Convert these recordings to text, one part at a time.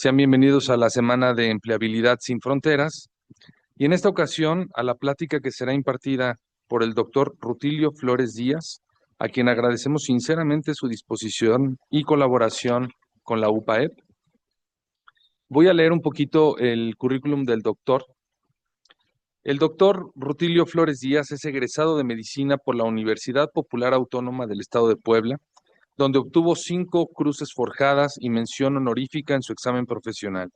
Sean bienvenidos a la Semana de Empleabilidad Sin Fronteras y en esta ocasión a la plática que será impartida por el doctor Rutilio Flores Díaz, a quien agradecemos sinceramente su disposición y colaboración con la UPAEP. Voy a leer un poquito el currículum del doctor. El doctor Rutilio Flores Díaz es egresado de Medicina por la Universidad Popular Autónoma del Estado de Puebla, donde obtuvo 5 cruces forjadas y mención honorífica en su examen profesional.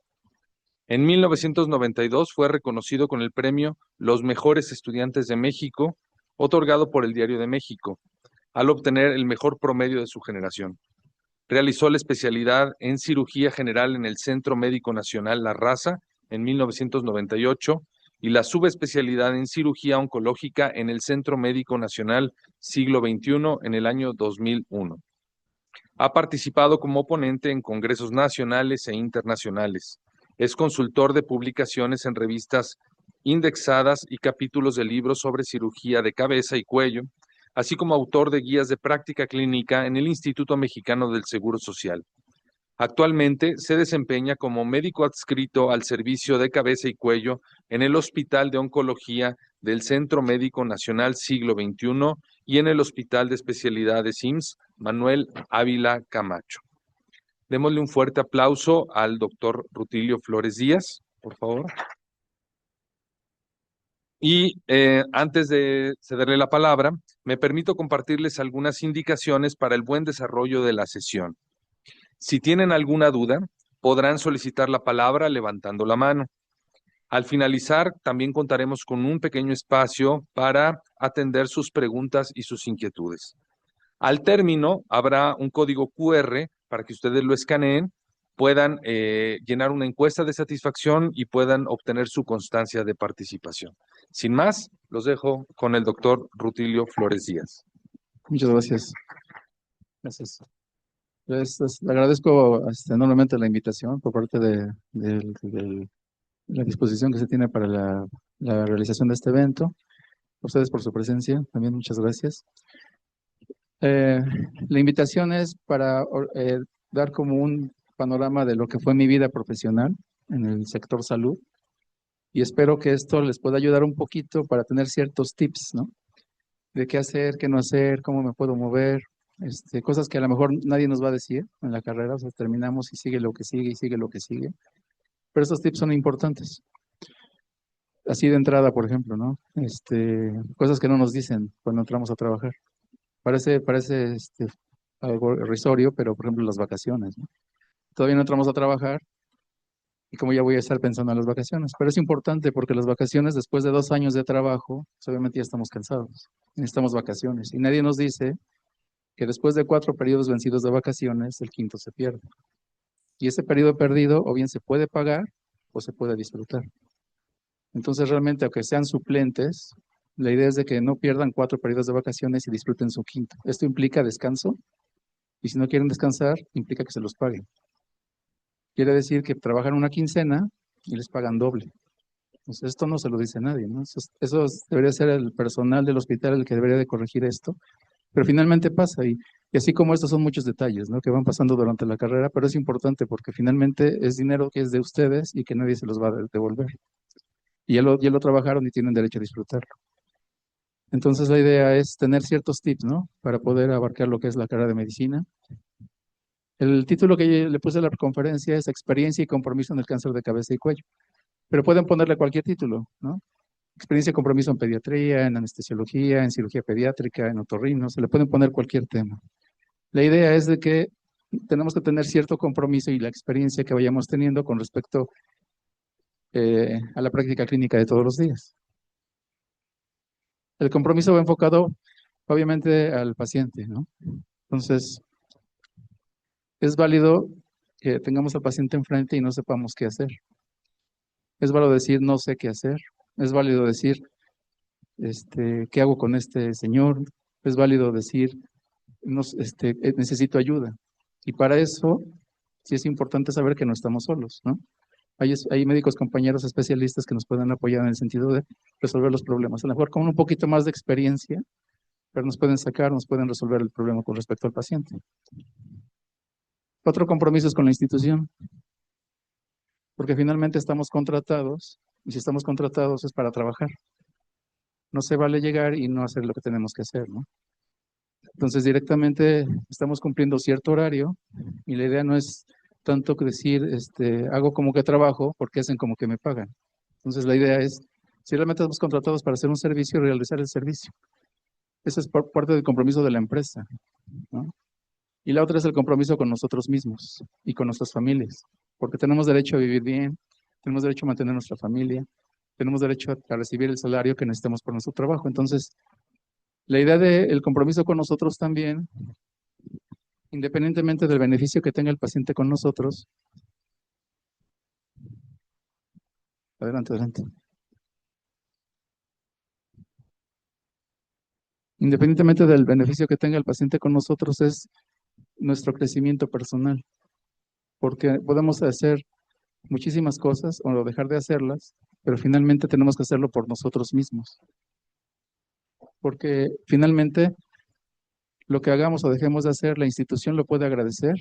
En 1992 fue reconocido con el premio Los Mejores Estudiantes de México, otorgado por el Diario de México, al obtener el mejor promedio de su generación. Realizó la especialidad en cirugía general en el Centro Médico Nacional La Raza en 1998 y la subespecialidad en cirugía oncológica en el Centro Médico Nacional Siglo XXI en el año 2001. Ha participado como ponente en congresos nacionales e internacionales. Es consultor de publicaciones en revistas indexadas y capítulos de libros sobre cirugía de cabeza y cuello, así como autor de guías de práctica clínica en el Instituto Mexicano del Seguro Social. Actualmente se desempeña como médico adscrito al servicio de cabeza y cuello en el Hospital de Oncología del Centro Médico Nacional Siglo XXI y en el Hospital de Especialidades IMSS Manuel Ávila Camacho. Démosle un fuerte aplauso al doctor Rutilio Flores Díaz, por favor. Y antes de cederle la palabra, me permito compartirles algunas indicaciones para el buen desarrollo de la sesión. Si tienen alguna duda, podrán solicitar la palabra levantando la mano. Al finalizar, también contaremos con un pequeño espacio para atender sus preguntas y sus inquietudes. Al término, habrá un código QR para que ustedes lo escaneen, puedan llenar una encuesta de satisfacción y puedan obtener su constancia de participación. Sin más, los dejo con el doctor Rutilio Flores Díaz. Muchas gracias. Gracias. Le agradezco enormemente la invitación por parte de la disposición que se tiene para la realización de este evento. A ustedes por su presencia, también muchas gracias. Eh, la invitación es para dar como un panorama de lo que fue mi vida profesional en el sector salud y espero que esto les pueda ayudar un poquito para tener ciertos tips, ¿no? De qué hacer, qué no hacer, cómo me puedo mover, cosas que a lo mejor nadie nos va a decir en la carrera, o sea, terminamos y sigue lo que sigue y sigue lo que sigue, pero estos tips son importantes. Así de entrada, por ejemplo, ¿no? Cosas que no nos dicen cuando entramos a trabajar. Parece algo irrisorio, pero por ejemplo las vacaciones, ¿no? Todavía no entramos a trabajar y como ya voy a estar pensando en las vacaciones, pero es importante porque las vacaciones después de 2 años de trabajo, pues, obviamente ya estamos cansados, necesitamos vacaciones y nadie nos dice que después de 4 periodos vencidos de vacaciones, el quinto se pierde. Y ese periodo perdido o bien se puede pagar o se puede disfrutar. Entonces realmente, aunque sean suplentes, la idea es de que no pierdan 4 periodos de vacaciones y disfruten su quinto. Esto implica descanso y si no quieren descansar, implica que se los paguen. Quiere decir que trabajan una quincena y les pagan doble. Entonces esto no se lo dice nadie, ¿no? Eso debería ser el personal del hospital el que debería de corregir esto. Pero finalmente pasa y así como estos son muchos detalles, ¿no? Que van pasando durante la carrera, pero es importante porque finalmente es dinero que es de ustedes y que nadie se los va a devolver. Y ya lo trabajaron y tienen derecho a disfrutarlo. Entonces la idea es tener ciertos tips, ¿no? Para poder abarcar lo que es la carrera de medicina. El título que le puse a la conferencia es Experiencia y compromiso en el cáncer de cabeza y cuello. Pero pueden ponerle cualquier título, ¿no? Experiencia y compromiso en pediatría, en anestesiología, en cirugía pediátrica, en otorrino, se le pueden poner cualquier tema. La idea es de que tenemos que tener cierto compromiso y la experiencia que vayamos teniendo con respecto a la práctica clínica de todos los días. El compromiso va enfocado, obviamente, al paciente, ¿no? Entonces, es válido que tengamos al paciente enfrente y no sepamos qué hacer. Es válido decir, no sé qué hacer. Es válido decir, ¿qué hago con este señor? Es válido decir, no, necesito ayuda. Y para eso, sí es importante saber que no estamos solos, ¿no? Hay médicos compañeros especialistas que nos pueden apoyar en el sentido de resolver los problemas. A lo mejor con un poquito más de experiencia, pero nos pueden resolver el problema con respecto al paciente. Otro compromiso es con la institución. porque finalmente estamos contratados, y si estamos contratados es para trabajar. No se vale llegar y no hacer lo que tenemos que hacer, ¿no? Entonces directamente estamos cumpliendo cierto horario y la idea no es tanto que decir, hago como que trabajo porque hacen como que me pagan. Entonces la idea es, si realmente estamos contratados para hacer un servicio, realizar el servicio. Ese es parte del compromiso de la empresa, ¿no? Y la otra es el compromiso con nosotros mismos y con nuestras familias, porque tenemos derecho a vivir bien, tenemos derecho a mantener nuestra familia, tenemos derecho a recibir el salario que necesitamos por nuestro trabajo. Entonces, la idea del compromiso con nosotros también, independientemente del beneficio que tenga el paciente con nosotros, adelante, adelante. Independientemente del beneficio que tenga el paciente con nosotros, es nuestro crecimiento personal, porque podemos hacer muchísimas cosas o dejar de hacerlas, pero finalmente tenemos que hacerlo por nosotros mismos, porque finalmente lo que hagamos o dejemos de hacer, la institución lo puede agradecer,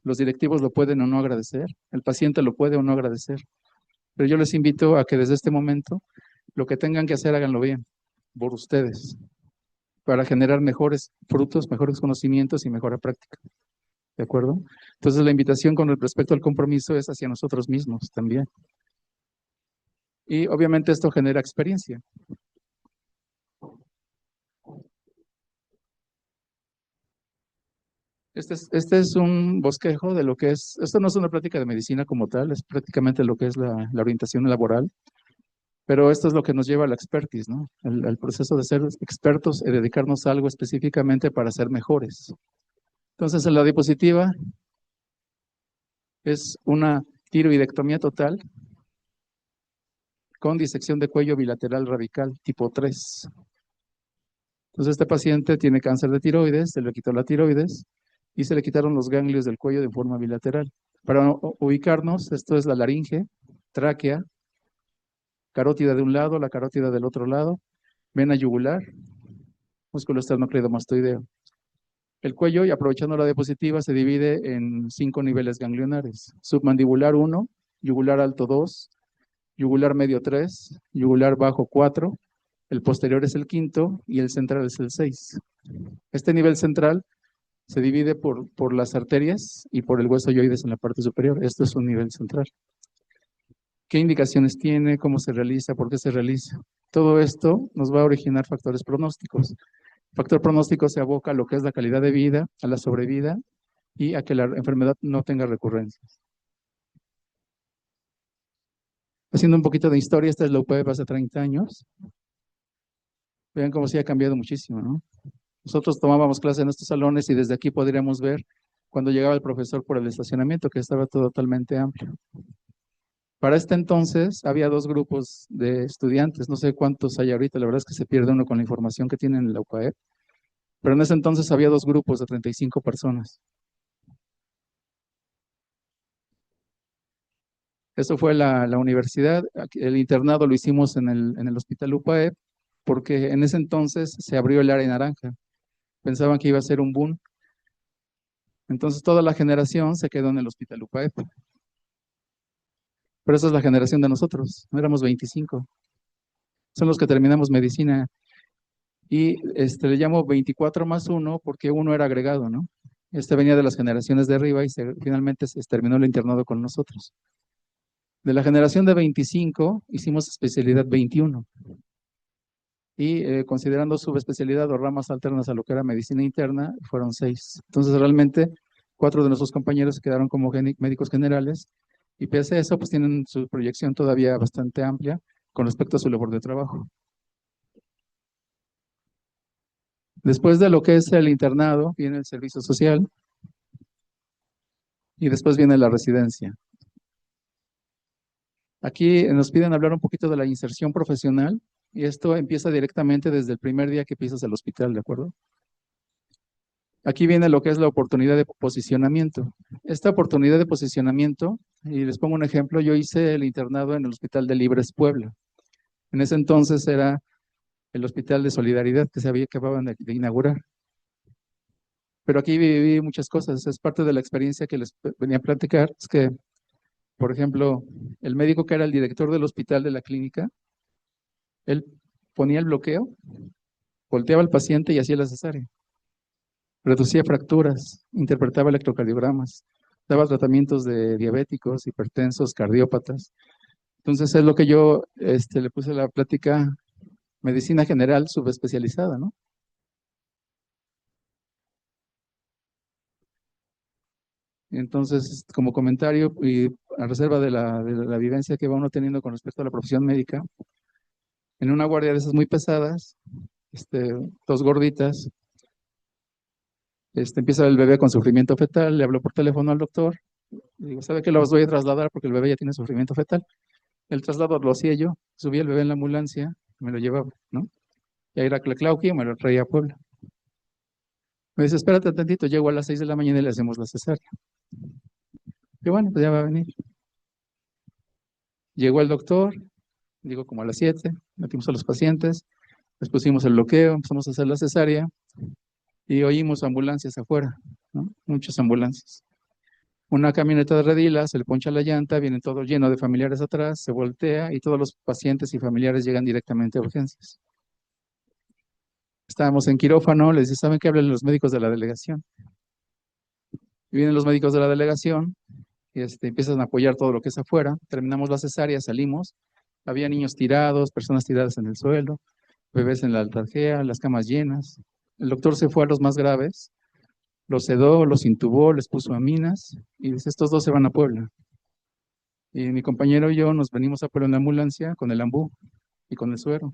los directivos lo pueden o no agradecer, el paciente lo puede o no agradecer, pero yo les invito a que desde este momento lo que tengan que hacer, háganlo bien, por ustedes, para generar mejores frutos, mejores conocimientos y mejor práctica. ¿De acuerdo? Entonces la invitación con respecto al compromiso es hacia nosotros mismos también. Y obviamente esto genera experiencia. Este es un bosquejo de lo que es, esto no es una práctica de medicina como tal, es prácticamente lo que es la orientación laboral, pero esto es lo que nos lleva a la expertise, ¿no? El proceso de ser expertos y dedicarnos a algo específicamente para ser mejores. Entonces, en la diapositiva es una tiroidectomía total con disección de cuello bilateral radical tipo 3. Entonces, este paciente tiene cáncer de tiroides, se le quitó la tiroides y se le quitaron los ganglios del cuello de forma bilateral. Para ubicarnos, esto es la laringe, tráquea, carótida de un lado, la carótida del otro lado, vena yugular, músculo esternocleidomastoideo. El cuello, y aprovechando la diapositiva, se divide en 5 niveles ganglionares. Submandibular 1, yugular alto 2, yugular medio 3, yugular bajo 4, el posterior es el quinto y el central es el 6. Este nivel central se divide por las arterias y por el hueso yoides en la parte superior. Esto es un nivel central. ¿Qué indicaciones tiene? ¿Cómo se realiza? ¿Por qué se realiza? Todo esto nos va a originar factores pronósticos. Factor pronóstico se aboca a lo que es la calidad de vida, a la sobrevida y a que la enfermedad no tenga recurrencias. Haciendo un poquito de historia, esta es la UPEP hace 30 años. Vean cómo sí ha cambiado muchísimo, ¿no? Nosotros tomábamos clases en estos salones y desde aquí podríamos ver cuando llegaba el profesor por el estacionamiento, que estaba todo totalmente amplio. Para este entonces había 2 grupos de estudiantes, no sé cuántos hay ahorita, la verdad es que se pierde uno con la información que tienen en la UPAEP, pero en ese entonces había 2 grupos de 35 personas. Eso fue la universidad, el internado lo hicimos en el Hospital UPAEP, porque en ese entonces se abrió el área naranja, pensaban que iba a ser un boom, entonces toda la generación se quedó en el Hospital UPAEP. Pero esa es la generación de nosotros, no éramos 25. Son los que terminamos medicina. Y le llamo 24 más 1 porque uno era agregado, ¿no? Este venía de las generaciones de arriba y finalmente se terminó el internado con nosotros. De la generación de 25 hicimos especialidad 21. Y considerando subespecialidad o ramas alternas a lo que era medicina interna, fueron 6. Entonces realmente 4 de nuestros compañeros se quedaron como médicos generales y pese a eso, pues tienen su proyección todavía bastante amplia con respecto a su labor de trabajo. Después de lo que es el internado, viene el servicio social y después viene la residencia. Aquí nos piden hablar un poquito de la inserción profesional y esto empieza directamente desde el primer día que pisas el hospital, ¿de acuerdo? Aquí viene lo que es la oportunidad de posicionamiento. Esta oportunidad de posicionamiento, y les pongo un ejemplo, yo hice el internado en el Hospital de Libres Puebla. En ese entonces era el Hospital de Solidaridad que se acababan de inaugurar. Pero aquí viví muchas cosas, es parte de la experiencia que les venía a platicar, es que Por ejemplo, el médico que era el director del hospital de la clínica, él ponía el bloqueo, volteaba al paciente y hacía la cesárea. Reducía fracturas, interpretaba electrocardiogramas, daba tratamientos de diabéticos, hipertensos, cardiópatas. Entonces es lo que yo le puse a la plática medicina general subespecializada, ¿no? Entonces, como comentario y a reserva de la vivencia que va uno teniendo con respecto a la profesión médica, en una guardia de esas muy pesadas, dos gorditas, empieza el bebé con sufrimiento fetal, le hablo por teléfono al doctor, y digo, ¿sabe qué? Los voy a trasladar porque el bebé ya tiene sufrimiento fetal. El traslado lo hacía yo, subía el bebé en la ambulancia, me lo llevaba, ¿no? Y ahí era Claudia, me lo traía a Puebla. Me dice, espérate tantito, llego a las 6 de la mañana y le hacemos la cesárea. Y bueno, pues ya va a venir. Llegó el doctor, digo como a las 7, metimos a los pacientes, les pusimos el bloqueo, empezamos a hacer la cesárea y oímos ambulancias afuera, ¿no? Muchas ambulancias. Una camioneta de Redila, se le poncha la llanta, viene todo lleno de familiares atrás, se voltea y todos los pacientes y familiares llegan directamente a urgencias. Estábamos en quirófano, les dice, ¿saben qué? Hablan los médicos de la delegación. Y vienen los médicos de la delegación y empiezan a apoyar todo lo que es afuera. Terminamos la cesárea, salimos. Había niños tirados, personas tiradas en el suelo, bebés en la altarjea, las camas llenas. El doctor se fue a los más graves, los sedó, los intubó, les puso aminas y dice, estos dos se van a Puebla. Y mi compañero y yo nos venimos a Puebla en la ambulancia con el ambú y con el suero.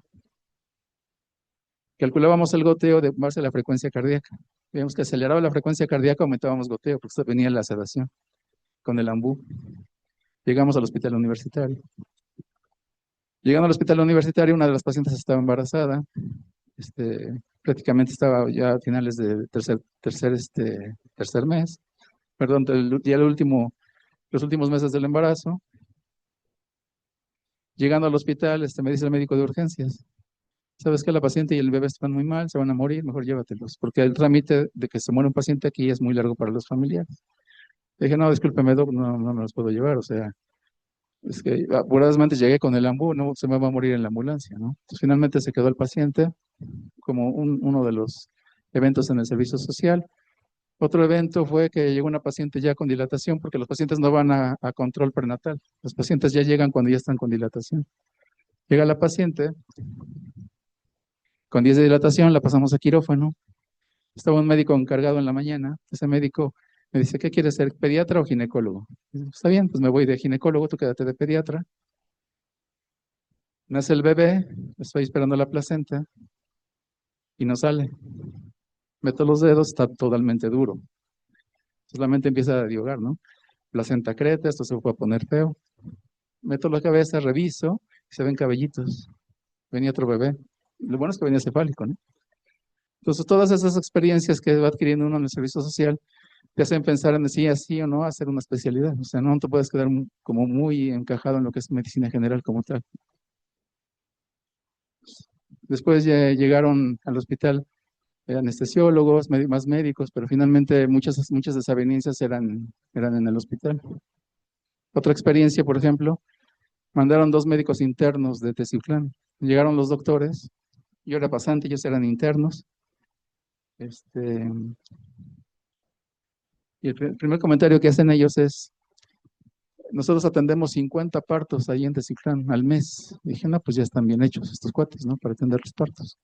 Calculábamos el goteo de base a la frecuencia cardíaca. Veíamos que aceleraba la frecuencia cardíaca, aumentábamos goteo, porque venía la sedación con el ambú. Llegamos al hospital universitario. Llegando al hospital universitario, una de las pacientes estaba embarazada. Prácticamente estaba ya a finales de tercer mes. Perdón, ya los últimos meses del embarazo. Llegando al hospital, me dice el médico de urgencias, ¿sabes que la paciente y el bebé están muy mal, se van a morir, mejor llévatelos? Porque el trámite de que se muere un paciente aquí es muy largo para los familiares. Le dije, no, discúlpeme, doc, no me los puedo llevar, o sea, es que apuradamente llegué con el ambú, no se me va a morir en la ambulancia, ¿no? Entonces finalmente se quedó el paciente como uno de los eventos en el servicio social. Otro evento fue que llegó una paciente ya con dilatación, porque los pacientes no van a control prenatal, los pacientes ya llegan cuando ya están con dilatación. Llega la paciente con 10 de dilatación, la pasamos a quirófano. Estaba un médico encargado en la mañana. Ese médico me dice, ¿qué quieres ser, pediatra o ginecólogo? Y digo, está bien, pues me voy de ginecólogo, tú quédate de pediatra. Nace el bebé, estoy esperando la placenta y no sale. Meto los dedos, está totalmente duro. Solamente empieza a diogar, ¿no? Placenta creta, esto se puede poner feo. Meto la cabeza, reviso, y se ven cabellitos. Venía otro bebé. Lo bueno es que venía cefálico, ¿no? Entonces, todas esas experiencias que va adquiriendo uno en el servicio social te hacen pensar en si así o no hacer una especialidad. O sea, no te puedes quedar como muy encajado en lo que es medicina general como tal. Después ya llegaron al hospital anestesiólogos, más médicos, pero finalmente muchas desavenencias eran en el hospital. Otra experiencia, por ejemplo, mandaron 2 médicos internos de Teciutlán. Llegaron los doctores, yo era pasante, ellos eran internos. Y el primer comentario que hacen ellos es, nosotros atendemos 50 partos ahí en Teciutlán al mes. Dije, no, pues ya están bien hechos estos cuates, ¿no? Para atender los partos.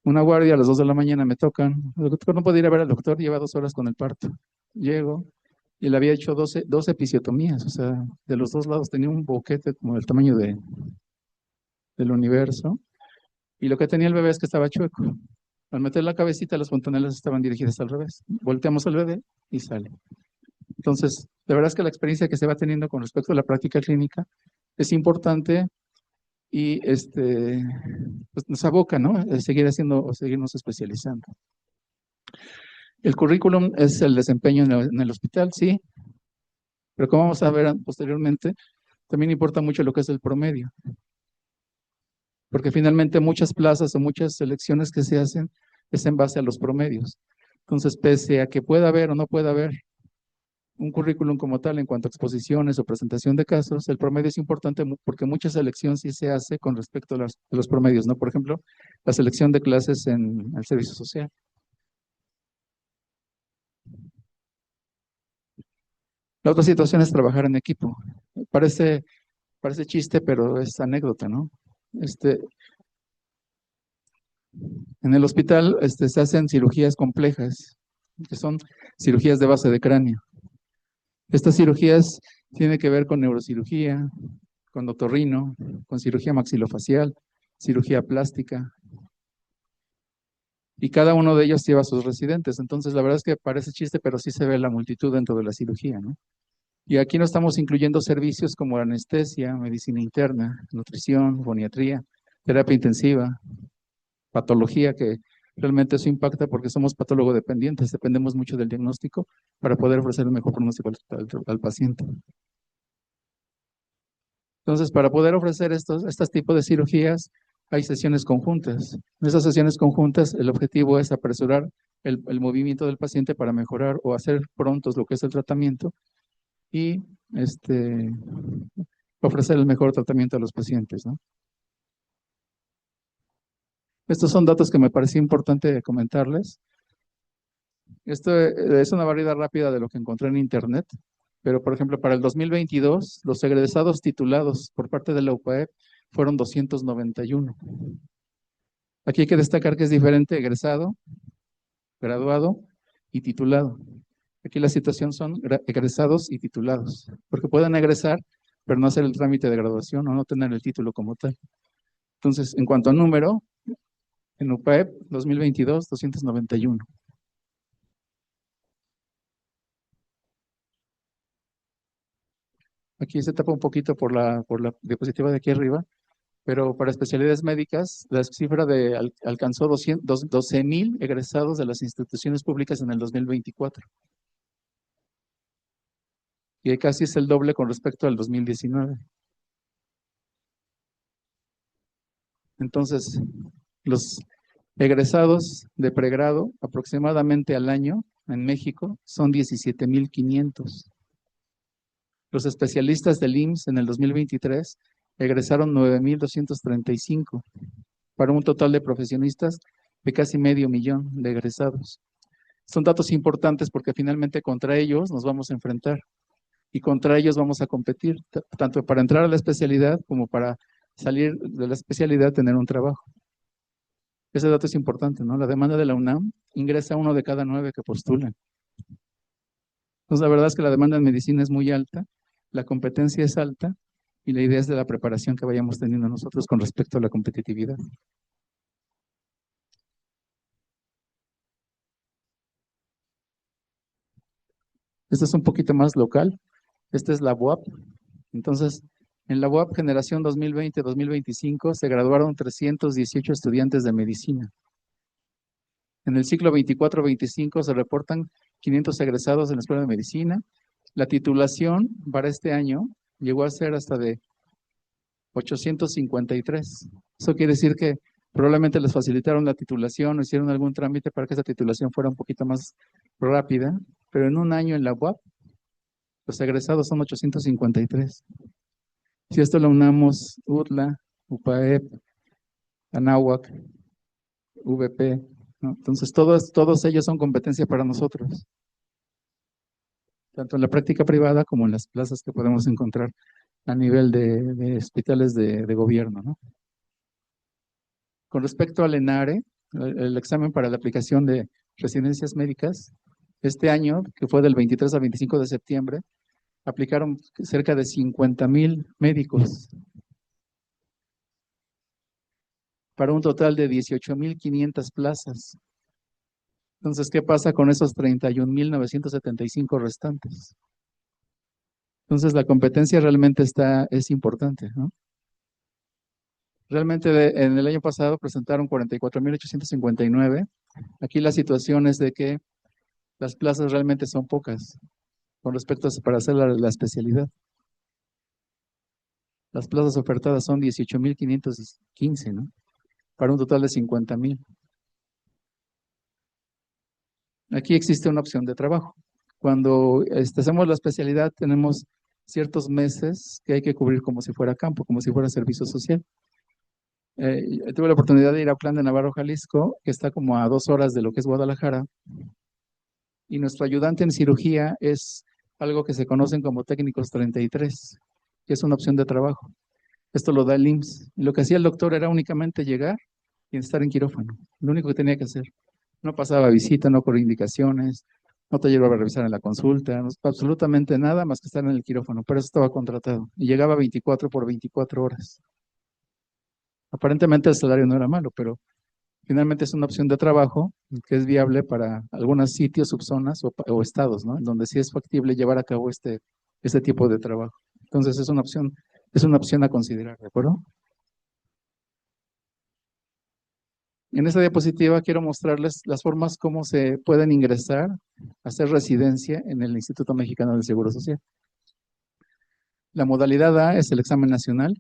Una guardia a las 2 de la mañana me tocan. El doctor no puede ir a ver al doctor, lleva 2 horas con el parto. Llego y le había hecho 12 episiotomías, o sea, de los 2 lados tenía un boquete como del tamaño del universo. Y lo que tenía el bebé es que estaba chueco. Al meter la cabecita, las fontanelas estaban dirigidas al revés. Volteamos al bebé y sale. Entonces, de verdad es que la experiencia que se va teniendo con respecto a la práctica clínica es importante y pues nos aboca, ¿no? El seguir haciendo o seguirnos especializando. El currículum es el desempeño en el hospital, sí, pero como vamos a ver posteriormente, también importa mucho lo que es el promedio, porque finalmente muchas plazas o muchas selecciones que se hacen es en base a los promedios. Entonces, pese a que pueda haber o no pueda haber un currículum como tal en cuanto a exposiciones o presentación de casos, el promedio es importante porque mucha selección sí se hace con respecto a los promedios, ¿no? Por ejemplo, la selección de clases en el servicio social. La otra situación es trabajar en equipo. Parece chiste, pero es anécdota, ¿no? En el hospital se hacen cirugías complejas, que son cirugías de base de cráneo. Estas cirugías tienen que ver con neurocirugía, con otorrino, con cirugía maxilofacial, cirugía plástica, y cada uno de ellos lleva a sus residentes. Entonces, la verdad es que parece chiste, pero sí se ve la multitud dentro de la cirugía, ¿no? Y aquí no estamos incluyendo servicios como anestesia, medicina interna, nutrición, foniatría, terapia intensiva, patología, que realmente eso impacta porque somos patólogo dependientes, dependemos mucho del diagnóstico para poder ofrecer el mejor pronóstico al paciente. Entonces, para poder ofrecer estos tipos de cirugías, hay sesiones conjuntas. En esas sesiones conjuntas, el objetivo es apresurar el movimiento del paciente para mejorar o hacer prontos lo que es el tratamiento y ofrecer el mejor tratamiento a los pacientes, ¿no? Estos son datos que me pareció importante comentarles. Esto es una variedad rápida de lo que encontré en Internet, pero por ejemplo, para el 2022, los egresados titulados por parte de la UPAEP fueron 291. Aquí hay que destacar que es diferente egresado, graduado y titulado. Aquí la situación son egresados y titulados, porque pueden egresar, pero no hacer el trámite de graduación o no tener el título como tal. Entonces, en cuanto a número, en UPAEP 2022, 291. Aquí se tapa un poquito por la diapositiva de aquí arriba, pero para especialidades médicas, la cifra alcanzó 12,000 egresados de las instituciones públicas en el 2024. Y casi es el doble con respecto al 2019. Entonces, los egresados de pregrado aproximadamente al año en México son 17,500. Los especialistas del IMSS en el 2023 egresaron 9,235 para un total de profesionistas de casi 500,000 de egresados. Son datos importantes porque finalmente contra ellos nos vamos a enfrentar y contra ellos vamos a competir, tanto para entrar a la especialidad como para salir de la especialidad, tener un trabajo. Ese dato es importante, ¿no? La demanda de la UNAM ingresa 1 de cada 9 que postulan. Entonces, la verdad es que la demanda en medicina es muy alta, la competencia es alta y la idea es de la preparación que vayamos teniendo nosotros con respecto a la competitividad. Este es un poquito más local. Esta es la UAP. Entonces, en la UAP Generación 2020-2025 se graduaron 318 estudiantes de medicina. En el ciclo 24-25 se reportan 500 egresados en la Escuela de Medicina. La titulación para este año llegó a ser hasta de 853. Eso quiere decir que probablemente les facilitaron la titulación o hicieron algún trámite para que esa titulación fuera un poquito más rápida, pero en un año en la UAP, los egresados son 853. Si esto lo unamos UTLA, UPAEP, Anáhuac, VP, ¿no? Entonces todos ellos son competencia para nosotros, tanto en la práctica privada como en las plazas que podemos encontrar a nivel de hospitales de gobierno, ¿no? Con respecto al ENARE, el examen para la aplicación de residencias médicas, este año, que fue del 23 al 25 de septiembre, aplicaron cerca de 50,000 médicos para un total de 18,500 plazas. Entonces, ¿qué pasa con esos 31,975 restantes? Entonces, la competencia realmente es importante, ¿no? Realmente en el año pasado presentaron 44,859. Aquí la situación es de que las plazas realmente son pocas con respecto para hacer la especialidad. Las plazas ofertadas son 18,515, ¿no? Para un total de 50,000. Aquí existe una opción de trabajo. Cuando hacemos la especialidad, tenemos ciertos meses que hay que cubrir como si fuera campo, como si fuera servicio social. Tuve la oportunidad de ir a Plan de Navarro, Jalisco, que está como a 2 horas de lo que es Guadalajara, y nuestro ayudante en cirugía es algo que se conocen como técnicos 33, que es una opción de trabajo. Esto lo da el IMSS. Lo que hacía el doctor era únicamente llegar y estar en quirófano, lo único que tenía que hacer. No pasaba visita, no corría indicaciones, no te llevaba a revisar en la consulta, no, absolutamente nada más que estar en el quirófano, pero eso estaba contratado y llegaba 24 por 24 horas. Aparentemente el salario no era malo, pero finalmente es una opción de trabajo que es viable para algunos sitios, subzonas o estados, ¿no? En donde sí es factible llevar a cabo este tipo de trabajo. Entonces es una opción a considerar, ¿de acuerdo? En esta diapositiva quiero mostrarles las formas como se pueden ingresar a hacer residencia en el Instituto Mexicano del Seguro Social. La modalidad A es el examen nacional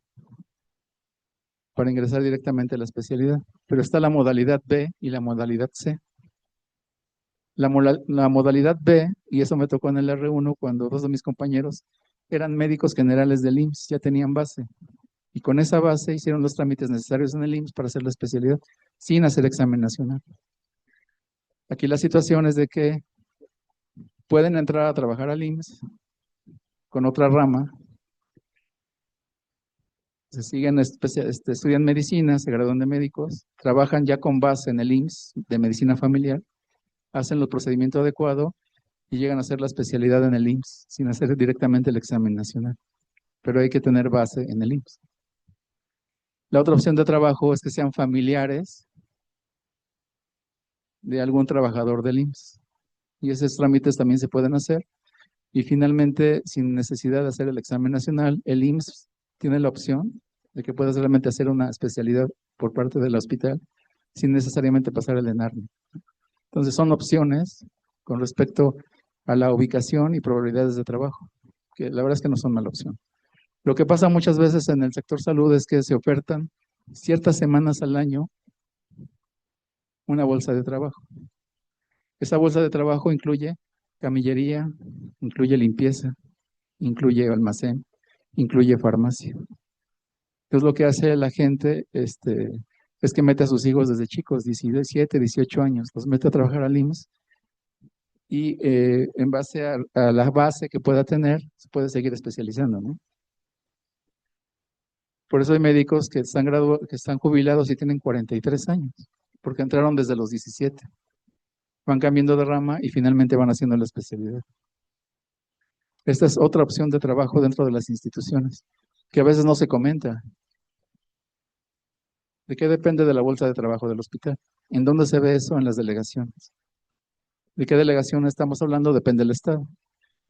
para ingresar directamente a la especialidad, pero está la modalidad B y la modalidad C. La modalidad B, y eso me tocó en el R1 cuando dos de mis compañeros eran médicos generales del IMSS, ya tenían base, y con esa base hicieron los trámites necesarios en el IMSS para hacer la especialidad sin hacer examen nacional. Aquí la situación es de que pueden entrar a trabajar al IMSS con otra rama, se siguen, estudian medicina, se gradúan de médicos, trabajan ya con base en el IMSS de medicina familiar, hacen el procedimiento adecuado y llegan a hacer la especialidad en el IMSS sin hacer directamente el examen nacional. Pero hay que tener base en el IMSS. La otra opción de trabajo es que sean familiares de algún trabajador del IMSS. Y esos trámites también se pueden hacer. Y finalmente, sin necesidad de hacer el examen nacional, el IMSS tiene la opción de que puedas realmente hacer una especialidad por parte del hospital sin necesariamente pasar el ENARME. Entonces son opciones con respecto a la ubicación y probabilidades de trabajo, que la verdad es que no son mala opción. Lo que pasa muchas veces en el sector salud es que se ofertan ciertas semanas al año una bolsa de trabajo. Esa bolsa de trabajo incluye camillería, incluye limpieza, incluye almacén, incluye farmacia. Entonces lo que hace la gente es que mete a sus hijos desde chicos, 17, 18 años, los mete a trabajar al IMSS y en base a la base que pueda tener, se puede seguir especializando, ¿no? Por eso hay médicos que están jubilados y tienen 43 años, porque entraron desde los 17. Van cambiando de rama y finalmente van haciendo la especialidad. Esta es otra opción de trabajo dentro de las instituciones, que a veces no se comenta. ¿De qué depende de la bolsa de trabajo del hospital? ¿En dónde se ve eso? En las delegaciones. ¿De qué delegación estamos hablando? Depende del estado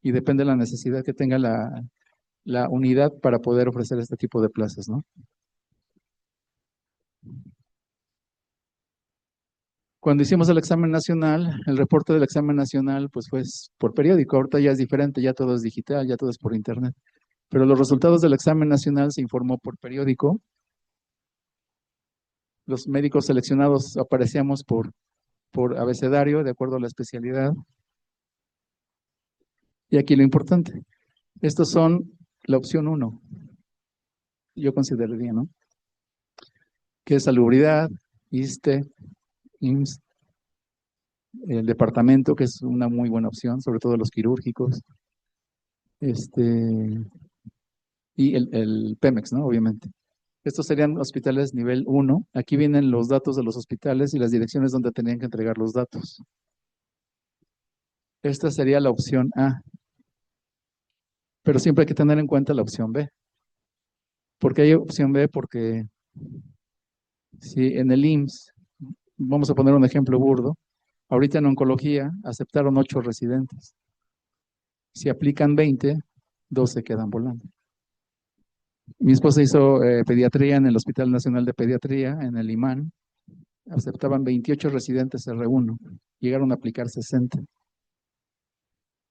y depende de la necesidad que tenga la unidad para poder ofrecer este tipo de plazas, ¿no? Cuando hicimos el examen nacional, el reporte del examen nacional, pues fue por periódico. Ahorita ya es diferente, ya todo es digital, ya todo es por internet. Pero los resultados del examen nacional se informó por periódico. Los médicos seleccionados aparecíamos por abecedario, de acuerdo a la especialidad. Y aquí lo importante, estos son la opción 1, yo consideraría, ¿no? Que es salubridad, ISSSTE, IMSS, el departamento, que es una muy buena opción, sobre todo los quirúrgicos, y el Pemex, ¿no? Obviamente. Estos serían hospitales nivel 1. Aquí vienen los datos de los hospitales y las direcciones donde tenían que entregar los datos. Esta sería la opción A. Pero siempre hay que tener en cuenta la opción B. ¿Por qué hay opción B? Porque si en el IMSS, vamos a poner un ejemplo burdo, ahorita en oncología aceptaron 8 residentes. Si aplican 20, 12 quedan volando. Mi esposa hizo pediatría en el Hospital Nacional de Pediatría, en el IMAN. Aceptaban 28 residentes R1. Llegaron a aplicar 60.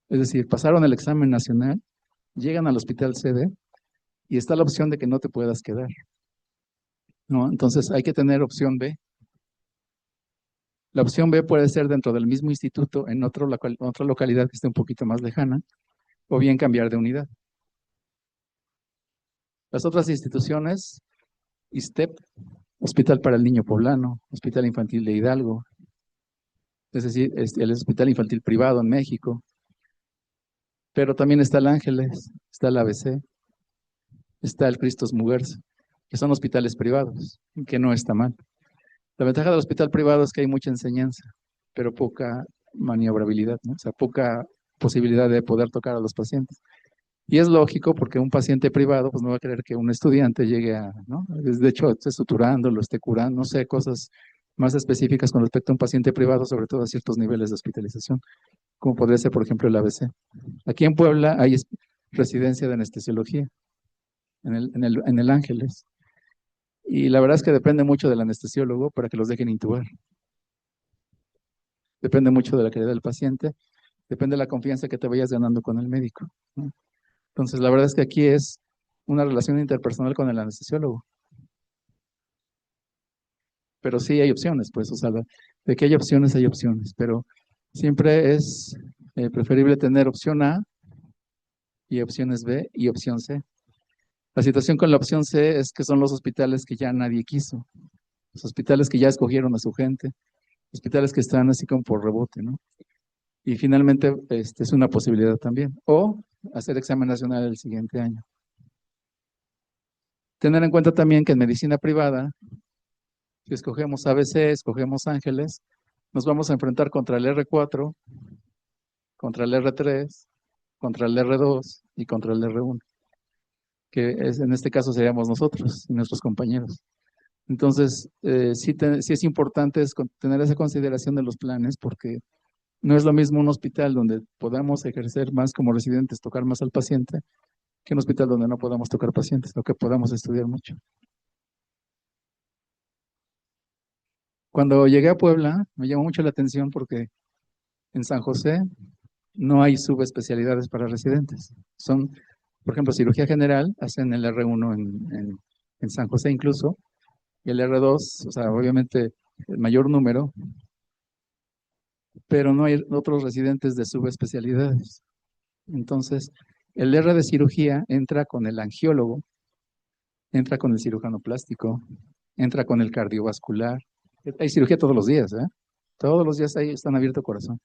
Es decir, pasaron el examen nacional, llegan al hospital sede y está la opción de que no te puedas quedar, ¿no? Entonces hay que tener opción B. La opción B puede ser dentro del mismo instituto, en otra localidad que esté un poquito más lejana, o bien cambiar de unidad. Las otras instituciones, ISTEP, Hospital para el Niño Poblano, Hospital Infantil de Hidalgo, es decir, el Hospital Infantil Privado en México, pero también está el Ángeles, está el ABC, está el Cristos Muguerza, que son hospitales privados, que no está mal. La ventaja del hospital privado es que hay mucha enseñanza, pero poca maniobrabilidad, ¿no? O sea, poca posibilidad de poder tocar a los pacientes. Y es lógico porque un paciente privado pues no va a querer que un estudiante llegue a, ¿no? De hecho, esté suturando, lo esté curando, no sé, cosas más específicas con respecto a un paciente privado, sobre todo a ciertos niveles de hospitalización, como podría ser, por ejemplo, el ABC. Aquí en Puebla hay residencia de anestesiología, en el Ángeles. Y la verdad es que depende mucho del anestesiólogo para que los dejen intubar. Depende mucho de la calidad del paciente, depende de la confianza que te vayas ganando con el médico, ¿no? Entonces, la verdad es que aquí es una relación interpersonal con el anestesiólogo. Pero sí hay opciones, pues, o sea, de que hay opciones, pero siempre es preferible tener opción A y opciones B y opción C. La situación con la opción C es que son los hospitales que ya nadie quiso, los hospitales que ya escogieron a su gente, hospitales que están así como por rebote, ¿no? Y finalmente, es una posibilidad también. O hacer examen nacional el siguiente año. Tener en cuenta también que en medicina privada, si escogemos ABC, escogemos Ángeles, nos vamos a enfrentar contra el R4, contra el R3, contra el R2 y contra el R1, que en este caso seríamos nosotros y nuestros compañeros. Entonces, sí es importante tener esa consideración de los planes, porque no es lo mismo un hospital donde podamos ejercer más como residentes, tocar más al paciente, que un hospital donde no podamos tocar pacientes, lo que podamos estudiar mucho. Cuando llegué a Puebla, me llamó mucho la atención porque en San José no hay subespecialidades para residentes. Son, por ejemplo, cirugía general, hacen el R1 en San José incluso, y el R2, o sea, obviamente el mayor número, pero no hay otros residentes de subespecialidades. Entonces, el R de cirugía entra con el angiólogo, entra con el cirujano plástico, entra con el cardiovascular. Hay cirugía todos los días, ¿eh? Todos los días ahí están abierto corazón.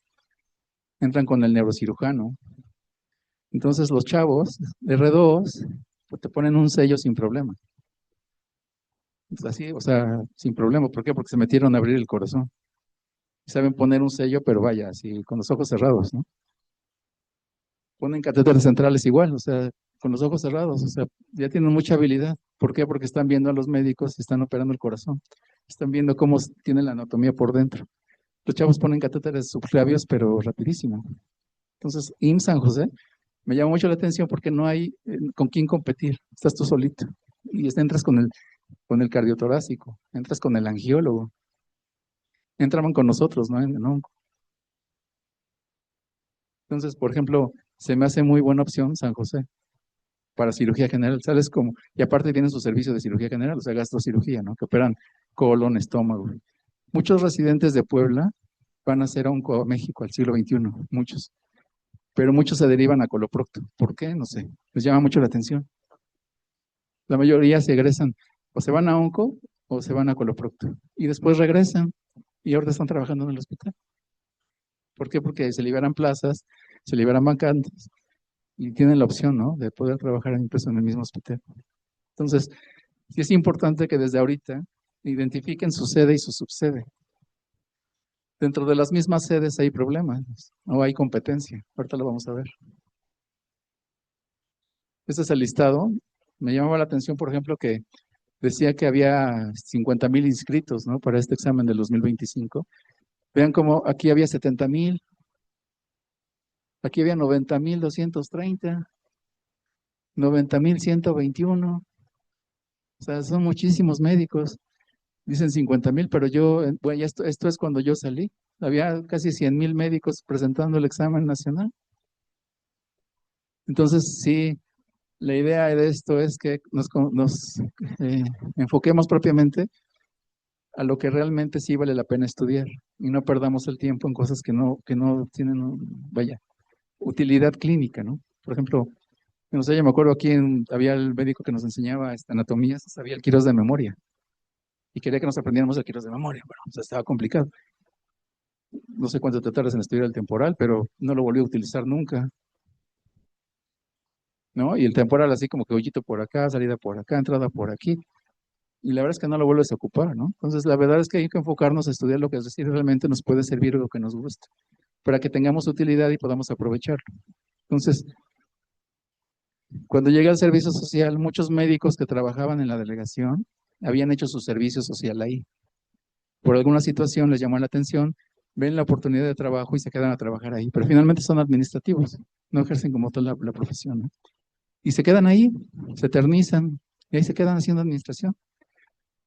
Entran con el neurocirujano. Entonces los chavos de R2 pues, te ponen un sello sin problema. Así, o sea, sin problema. ¿Por qué? Porque se metieron a abrir el corazón. Saben poner un sello, pero vaya, así, con los ojos cerrados, ¿no? Ponen catéteres centrales igual, o sea, con los ojos cerrados, o sea, ya tienen mucha habilidad. ¿Por qué? Porque están viendo a los médicos y están operando el corazón. Están viendo cómo tiene la anatomía por dentro. Los chavos ponen catéteres subclavios, pero rapidísimo. Entonces, IMSS San José me llama mucho la atención porque no hay con quién competir. Estás tú solito. Y entras con el cardiotorácico, entras con el angiólogo. Entraban con nosotros, ¿no? Entonces, por ejemplo, se me hace muy buena opción San José para cirugía general, ¿sabes cómo? Y aparte tienen su servicio de cirugía general, o sea, gastrocirugía, ¿no? Que operan colon, estómago. Muchos residentes de Puebla van a hacer onco a México al siglo XXI, muchos. Pero muchos se derivan a coloprocto. ¿Por qué? No sé. Les llama mucho la atención. La mayoría se egresan, o se van a onco o se van a coloprocto. Y después regresan y ahora están trabajando en el hospital. ¿Por qué? Porque se liberan plazas, se liberan vacantes y tienen la opción, ¿no? De poder trabajar incluso en el mismo hospital. Entonces, sí es importante que desde ahorita identifiquen su sede y su subsede. Dentro de las mismas sedes hay problemas o hay competencia. Ahorita lo vamos a ver. Este es el listado. Me llamaba la atención, por ejemplo, que decía que había 50,000 inscritos, ¿no? Para este examen del 2025. Vean cómo aquí había 70,000, aquí había 90,230, 90,121. O sea, son muchísimos médicos. Dicen 50,000, pero bueno, ya esto es cuando yo salí. Había casi 100,000 médicos presentando el examen nacional. Entonces, sí, la idea de esto es que nos enfoquemos propiamente a lo que realmente sí vale la pena estudiar y no perdamos el tiempo en cosas que no tienen, vaya, utilidad clínica, ¿no? Por ejemplo, no sé, yo me acuerdo aquí había el médico que nos enseñaba anatomía, se sabía el Quirós de memoria y quería que nos aprendiéramos el Quirós de memoria. Bueno, o sea, estaba complicado. No sé cuánto te tardas en estudiar el temporal, pero no lo volví a utilizar nunca, ¿no? Y el temporal así como que hoyito por acá, salida por acá, entrada por aquí. Y la verdad es que no lo vuelves a ocupar, ¿no? Entonces, la verdad es que hay que enfocarnos a estudiar lo que es decir, realmente nos puede servir lo que nos gusta, para que tengamos utilidad y podamos aprovecharlo. Entonces, cuando llegué al servicio social, muchos médicos que trabajaban en la delegación habían hecho su servicio social ahí. Por alguna situación les llamó la atención, ven la oportunidad de trabajo y se quedan a trabajar ahí, pero finalmente son administrativos, no ejercen como tal la profesión, ¿no? Y se quedan ahí, se eternizan y ahí se quedan haciendo administración.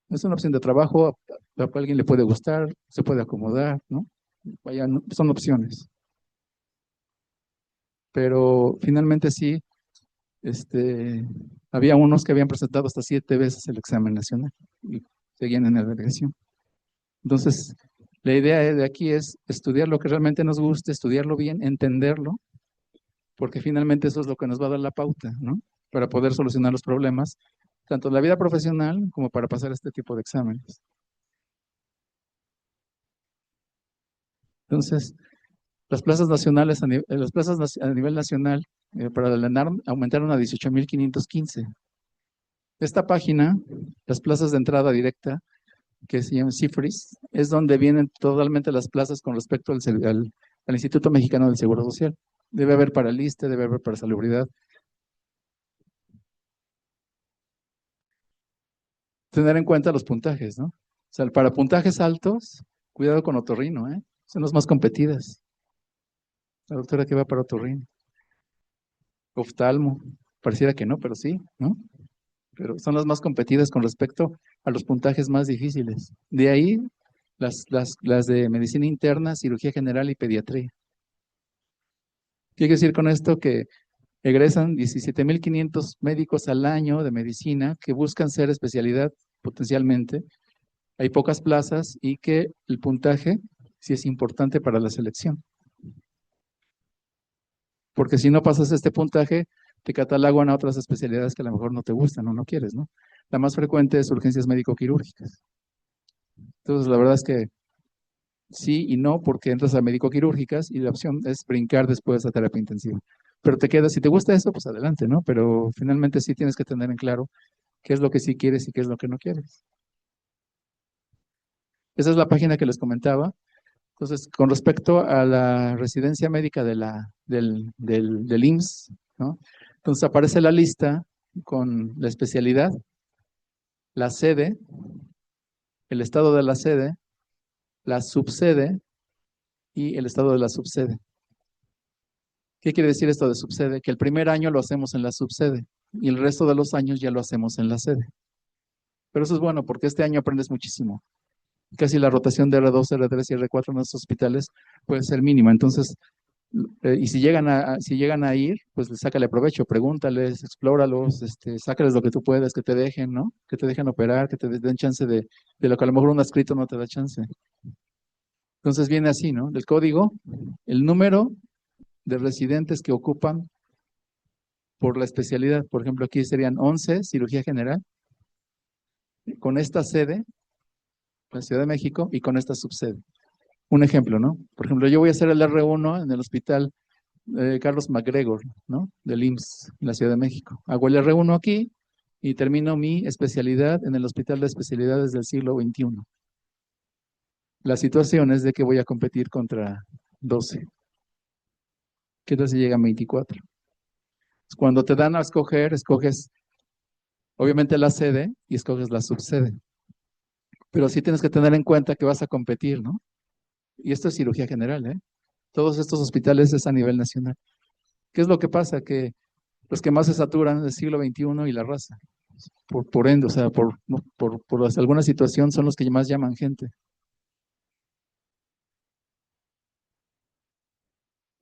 Es una opción de trabajo, a alguien le puede gustar, se puede acomodar, ¿no? Vaya, son opciones. Pero finalmente sí, había unos que habían presentado hasta 7 veces el examen nacional y seguían en la delegación. Entonces, la idea de aquí es estudiar lo que realmente nos guste, estudiarlo bien, entenderlo, porque finalmente eso es lo que nos va a dar la pauta, ¿no? Para poder solucionar los problemas, tanto en la vida profesional como para pasar este tipo de exámenes. Entonces, las plazas nacionales, las plazas a nivel nacional para la ENARM aumentaron a 18,515. Esta página, las plazas de entrada directa, que se llama CIFRIS, es donde vienen totalmente las plazas con respecto al Instituto Mexicano del Seguro Social. Debe haber para el ISSSTE, debe haber para salubridad. Tener en cuenta los puntajes, ¿no? O sea, para puntajes altos, cuidado con otorrino, ¿eh? Son las más competidas. La doctora que va para otorrino. Oftalmo, pareciera que no, pero sí, ¿no? Pero son las más competidas con respecto a los puntajes más difíciles. De ahí las de medicina interna, cirugía general y pediatría. ¿Qué quiere decir con esto? Que egresan 17,500 médicos al año de medicina que buscan ser especialidad potencialmente. Hay pocas plazas y que el puntaje sí es importante para la selección. Porque si no pasas este puntaje, te catalogan a otras especialidades que a lo mejor no te gustan o no quieres, ¿no? La más frecuente es urgencias médico-quirúrgicas. Entonces, la verdad es que sí y no, porque entras a médico-quirúrgicas y la opción es brincar después a terapia intensiva. Pero te quedas, si te gusta eso, pues adelante, ¿no? Pero finalmente sí tienes que tener en claro qué es lo que sí quieres y qué es lo que no quieres. Esa es la página que les comentaba. Entonces, con respecto a la residencia médica del IMSS, ¿no? Entonces aparece la lista con la especialidad, la sede, el estado de la sede, la subsede y el estado de la subsede. ¿Qué quiere decir esto de subsede? Que el primer año lo hacemos en la subsede y el resto de los años ya lo hacemos en la sede. Pero eso es bueno porque este año aprendes muchísimo. Casi la rotación de R2, R3 y R4 en nuestros hospitales puede ser mínima. Entonces, y si llegan a ir, pues sácale provecho, pregúntales, explóralos, sácales lo que tú puedas, que te dejen, ¿no? Que te dejen operar, que te den chance de lo que a lo mejor un escrito no te da chance. Entonces viene así, ¿no? Del código, el número de residentes que ocupan por la especialidad. Por ejemplo, aquí serían 11, cirugía general, con esta sede, la Ciudad de México, y con esta subsede. Un ejemplo, ¿no? Por ejemplo, yo voy a hacer el R1 en el hospital Carlos MacGregor, ¿no? Del IMSS, en la Ciudad de México. Hago el R1 aquí y termino mi especialidad en el Hospital de Especialidades del siglo XXI. La situación es de que voy a competir contra 12. ¿Qué tal si llegan 24? Cuando te dan a escoger, escoges obviamente la sede y escoges la subsede. Pero sí tienes que tener en cuenta que vas a competir, ¿no? Y esto es cirugía general, ¿eh? Todos estos hospitales es a nivel nacional. ¿Qué es lo que pasa? Que los que más se saturan es el siglo XXI y la raza. Por ende, o sea, por alguna situación son los que más llaman gente.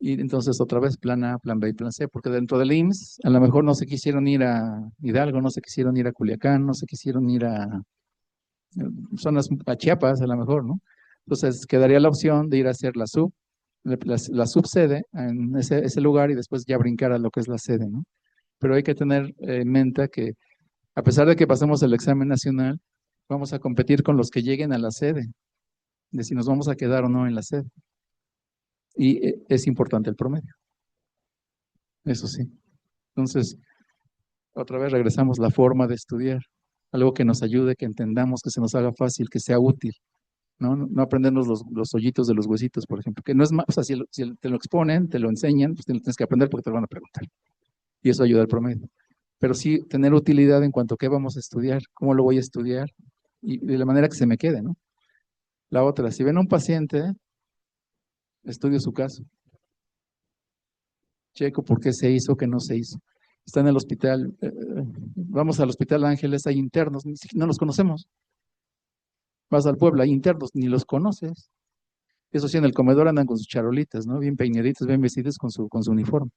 Y entonces otra vez plan A, plan B y plan C, porque dentro del IMSS a lo mejor no se quisieron ir a Hidalgo, no se quisieron ir a Culiacán, no se quisieron ir a zonas a Chiapas a lo mejor, ¿no? Entonces quedaría la opción de ir a hacer la subsede en ese lugar y después ya brincar a lo que es la sede, ¿no? Pero hay que tener en mente que a pesar de que pasemos el examen nacional, vamos a competir con los que lleguen a la sede, de si nos vamos a quedar o no en la sede. Y es importante el promedio, eso sí. Entonces, otra vez regresamos la forma de estudiar, algo que nos ayude, que entendamos, que se nos haga fácil, que sea útil, ¿no? No aprendernos los hoyitos de los huesitos, por ejemplo, que no es más, o sea, si te lo exponen, te lo enseñan, pues te lo tienes que aprender porque te lo van a preguntar. Y eso ayuda al promedio. Pero sí tener utilidad en cuanto a qué vamos a estudiar, cómo lo voy a estudiar y de la manera que se me quede, ¿no? La otra, si ven a un paciente, estudio su caso, checo por qué se hizo, qué no se hizo. Está en el hospital, vamos al Hospital Ángeles, hay internos, no los conocemos. Vas al pueblo, hay internos, ni los conoces. Eso sí, en el comedor andan con sus charolitas, ¿no? Bien peinaditos, bien vestidos con su uniforme.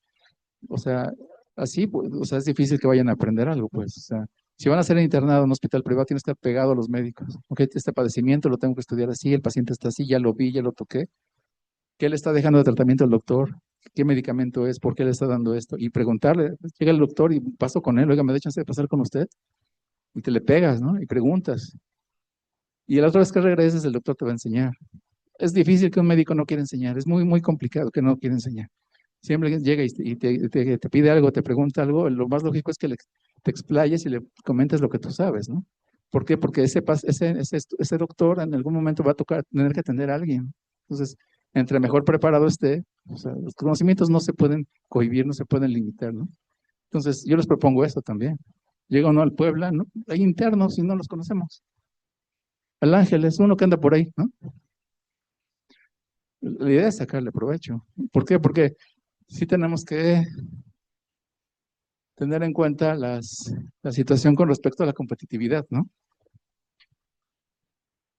O sea, así, pues, o sea, es difícil que vayan a aprender algo, pues. O sea, si van a ser internado en un hospital privado, tienes que estar pegado a los médicos. Ok, este padecimiento lo tengo que estudiar así, el paciente está así, ya lo vi, ya lo toqué. ¿Qué le está dejando de tratamiento el doctor? ¿Qué medicamento es? ¿Por qué le está dando esto? Y preguntarle, llega el doctor y paso con él, oiga, ¿me da chance de pasar con usted? Y te le pegas, ¿no? Y preguntas. Y la otra vez que regreses, el doctor te va a enseñar. Es difícil que un médico no quiera enseñar, es muy, muy complicado que no quiera enseñar. Siempre llega y te pide algo, te pregunta algo, lo más lógico es que te explayes y le comentes lo que tú sabes, ¿no? ¿Por qué? Porque ese doctor en algún momento va a tener que atender a alguien. Entonces, entre mejor preparado esté, o sea, los conocimientos no se pueden cohibir, no se pueden limitar, ¿no? Entonces, yo les propongo eso también. Llega uno al Puebla, ¿no? Hay internos y no los conocemos. El Ángel es uno que anda por ahí, ¿no? La idea es sacarle provecho. ¿Por qué? Porque sí tenemos que tener en cuenta la situación con respecto a la competitividad, ¿no?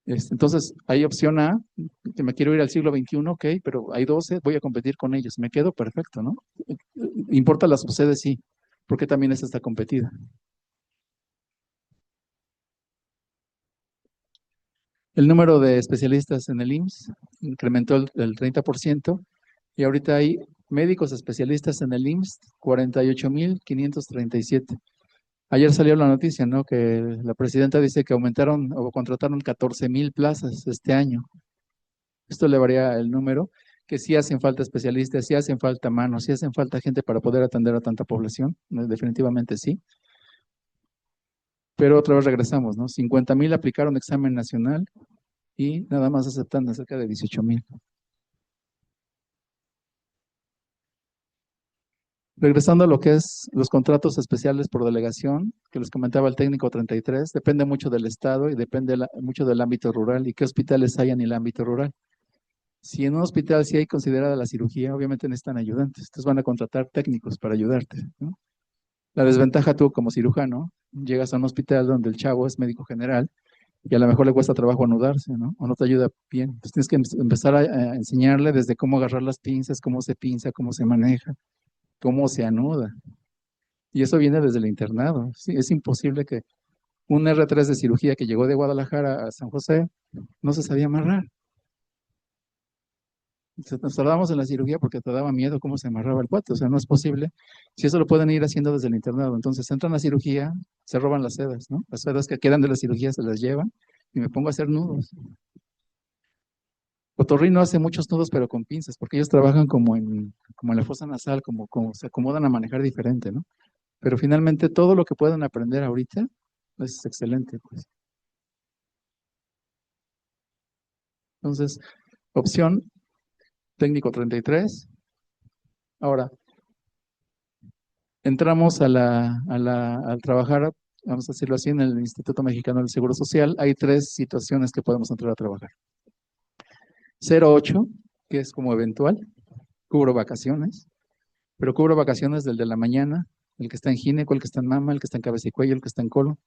Entonces, hay opción A, que me quiero ir al siglo XXI, ok, pero hay 12, voy a competir con ellos, me quedo perfecto, ¿no? Importa la subsede, sí, porque también esta está competida. El número de especialistas en el IMSS incrementó el 30% y ahorita hay médicos especialistas en el IMSS, 48,537. Ayer salió la noticia, ¿no? Que la presidenta dice que aumentaron o contrataron 14,000 plazas este año. Esto elevaría el número, que sí hacen falta especialistas, sí hacen falta manos, sí hacen falta gente para poder atender a tanta población. Definitivamente sí. Pero otra vez regresamos, ¿no? 50,000 aplicaron examen nacional y nada más aceptan cerca de 18,000. Regresando a lo que es los contratos especiales por delegación, que les comentaba el técnico 33, depende mucho del estado y depende mucho del ámbito rural y qué hospitales hay en el ámbito rural. Si en un hospital sí hay considerada la cirugía, obviamente necesitan ayudantes. Entonces van a contratar técnicos para ayudarte, ¿no? La desventaja tú como cirujano, llegas a un hospital donde el chavo es médico general y a lo mejor le cuesta trabajo anudarse, ¿no? O no te ayuda bien. Entonces tienes que empezar a enseñarle desde cómo agarrar las pinzas, cómo se pinza, cómo se maneja, cómo se anuda. Y eso viene desde el internado. Sí, es imposible que un R3 de cirugía que llegó de Guadalajara a San José no se sabía amarrar. Nos tardamos en la cirugía porque te daba miedo cómo se amarraba el cuate. O sea, no es posible. Si eso lo pueden ir haciendo desde el internado. Entonces entran a cirugía, se roban las sedas, ¿no? Las sedas que quedan de la cirugía se las llevan y me pongo a hacer nudos. Otorrino hace muchos nudos, pero con pinzas, porque ellos trabajan como en la fosa nasal, como se acomodan a manejar diferente, ¿no? Pero finalmente todo lo que puedan aprender ahorita es excelente, pues. Entonces, opción técnico 33. Ahora, entramos al trabajar, vamos a decirlo así, en el Instituto Mexicano del Seguro Social. Hay tres situaciones que podemos entrar a trabajar. 08, que es como eventual, cubro vacaciones, pero cubro vacaciones del de la mañana, el que está en gineco, el que está en mama, el que está en cabeza y cuello, el que está en colon.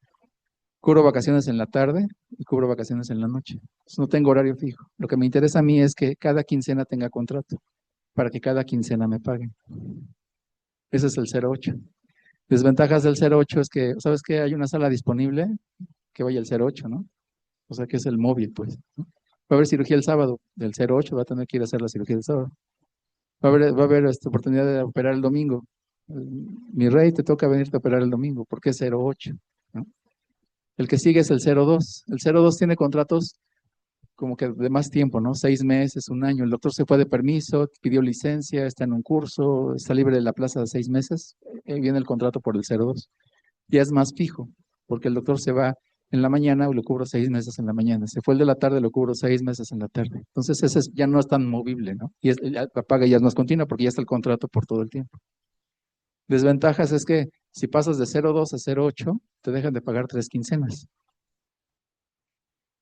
Cubro vacaciones en la tarde y cubro vacaciones en la noche. Entonces, no tengo horario fijo. Lo que me interesa a mí es que cada quincena tenga contrato, para que cada quincena me paguen. Ese es el 08. Desventajas del 08 es que, ¿sabes qué? Hay una sala disponible, que vaya el 08, ¿no? o sea que es el móvil, pues, ¿no? Va a haber cirugía el sábado, del 08 va a tener que ir a hacer la cirugía el sábado. Va a haber esta oportunidad de operar el domingo. Mi rey, te toca venirte a operar el domingo, porque es 08, ¿no? El que sigue es el 02. El 02 tiene contratos como que de más tiempo, ¿no? 6 meses, un año. El doctor se fue de permiso, pidió licencia, está en un curso, está libre de la plaza de 6 meses. Viene el contrato por el 02. Ya es más fijo, porque el doctor se va en la mañana, lo cubro 6 meses en la mañana. Se fue el de la tarde, lo cubro 6 meses en la tarde. Entonces, ya no es tan movible, ¿no? Y la paga ya es más continua porque ya está el contrato por todo el tiempo. Desventajas es que si pasas de 02 a 08, te dejan de pagar 3 quincenas.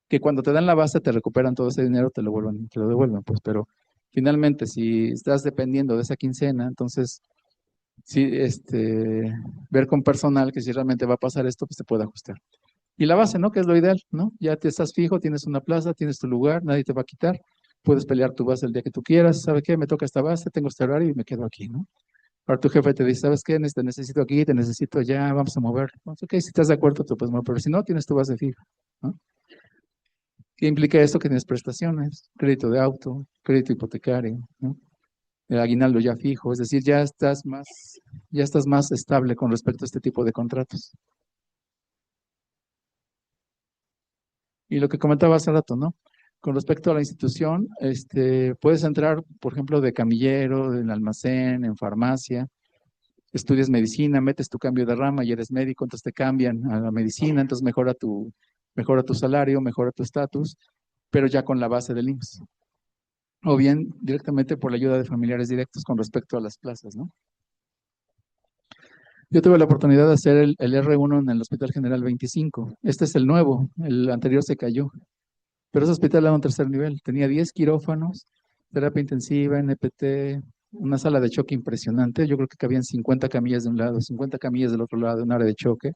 Que cuando te dan la base te recuperan todo ese dinero, te lo devuelven, pues, pero finalmente si estás dependiendo de esa quincena, entonces sí, ver con personal que si realmente va a pasar esto, pues te puede ajustar. Y la base, ¿no? Que es lo ideal, ¿no? Ya te estás fijo, tienes una plaza, tienes tu lugar, nadie te va a quitar, puedes pelear tu base el día que tú quieras, ¿sabe qué? Me toca esta base, tengo este horario y me quedo aquí, ¿no? Ahora tu jefe te dice, ¿sabes qué? Te necesito aquí, te necesito allá, vamos a mover. Pues, ok, si estás de acuerdo, tú puedes mover, pero si no, tienes tu base fija, ¿no? ¿Qué implica esto? Que tienes prestaciones, crédito de auto, crédito hipotecario, ¿no? El aguinaldo ya fijo, es decir, ya estás más estable con respecto a este tipo de contratos. Y lo que comentaba hace rato, ¿no? Con respecto a la institución, puedes entrar, por ejemplo, de camillero, en almacén, en farmacia, estudias medicina, metes tu cambio de rama y eres médico, entonces te cambian a la medicina, entonces mejora tu salario, mejora tu estatus, pero ya con la base del IMSS. O bien directamente por la ayuda de familiares directos con respecto a las plazas, ¿no? Yo tuve la oportunidad de hacer el R1 en el Hospital General 25. Este es el nuevo, el anterior se cayó. Pero ese hospital era un tercer nivel. Tenía 10 quirófanos, terapia intensiva, NPT, una sala de choque impresionante. Yo creo que cabían 50 camillas de un lado, 50 camillas del otro lado, un área de choque,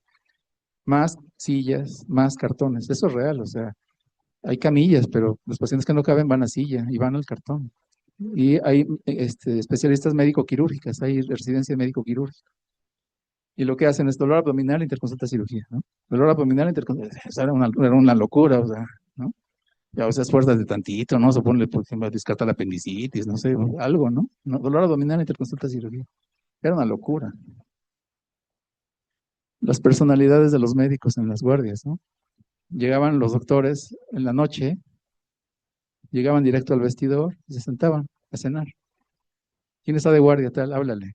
más sillas, más cartones. Eso es real, o sea, hay camillas, pero los pacientes que no caben van a silla y van al cartón. Y hay especialistas médico-quirúrgicas, hay residencia médico-quirúrgica. Y lo que hacen es dolor abdominal, interconsulta cirugía, ¿no? Dolor abdominal, interconsulta, era una locura, o sea, ¿no? Ya, o sea, esfuerzas de tantito, ¿no? Supone, por ejemplo, descarta la apendicitis, no sé, o algo, ¿no? Dolor abdominal, interconsulta cirugía. Era una locura. Las personalidades de los médicos en las guardias, ¿no? Llegaban los doctores en la noche, llegaban directo al vestidor y se sentaban a cenar. ¿Quién está de guardia? Tal, háblale.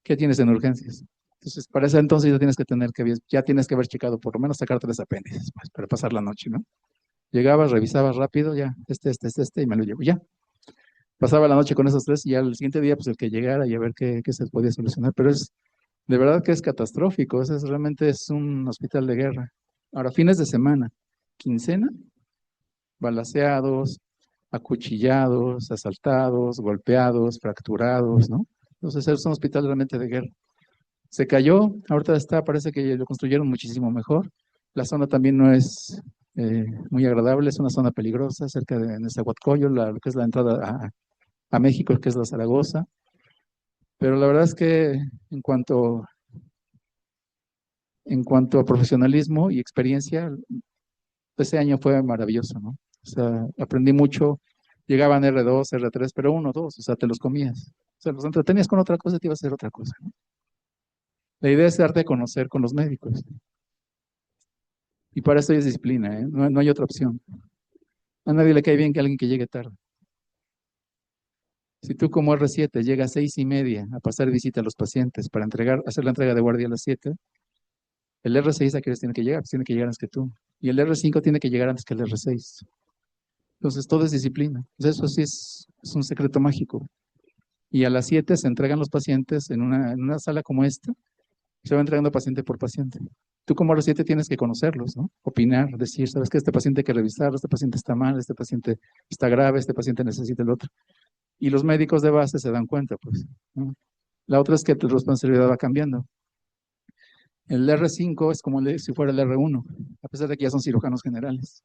¿Qué tienes en urgencias? Entonces, para ese entonces ya tienes que haber checado por lo menos sacarte los apéndices, pues, para pasar la noche, ¿no? Llegabas, revisabas rápido, ya, y me lo llevo, ya. Pasaba la noche con esos tres y ya el siguiente día, pues el que llegara y a ver qué se podía solucionar. Pero de verdad que es catastrófico, realmente es un hospital de guerra. Ahora, fines de semana, quincena, balaceados, acuchillados, asaltados, golpeados, fracturados, ¿no? Entonces es un hospital realmente de guerra. Se cayó, ahorita parece que lo construyeron muchísimo mejor. La zona también no es muy agradable, es una zona peligrosa, cerca de Nezahualcóyotl, lo que es la entrada a México, que es la Zaragoza. Pero la verdad es que en cuanto, en cuanto a profesionalismo y experiencia, ese año fue maravilloso, ¿no? O sea, aprendí mucho. Llegaban R2, R3, pero 1, 2, o sea, te los comías. O sea, los entretenías con otra cosa, te iba a hacer otra cosa, ¿no? La idea es darte a conocer con los médicos. Y para eso es disciplina, ¿eh? No hay otra opción. A nadie le cae bien que alguien que llegue tarde. Si tú como R7 llegas a 6:30 a pasar visita a los pacientes para hacer la entrega de guardia a las 7, el R6 a qué hora tiene que llegar, pues tiene que llegar antes que tú. Y el R5 tiene que llegar antes que el R6. Entonces todo es disciplina. Pues eso sí es un secreto mágico. Y a las 7 se entregan los pacientes en una sala como esta, se va entregando paciente por paciente. Tú como R7 tienes que conocerlos, ¿no? Opinar, decir, sabes que este paciente hay que revisarlo, este paciente está mal, este paciente está grave, este paciente necesita el otro. Y los médicos de base se dan cuenta, pues, ¿no? La otra es que tu responsabilidad va cambiando. El R5 es como si fuera el R1, a pesar de que ya son cirujanos generales.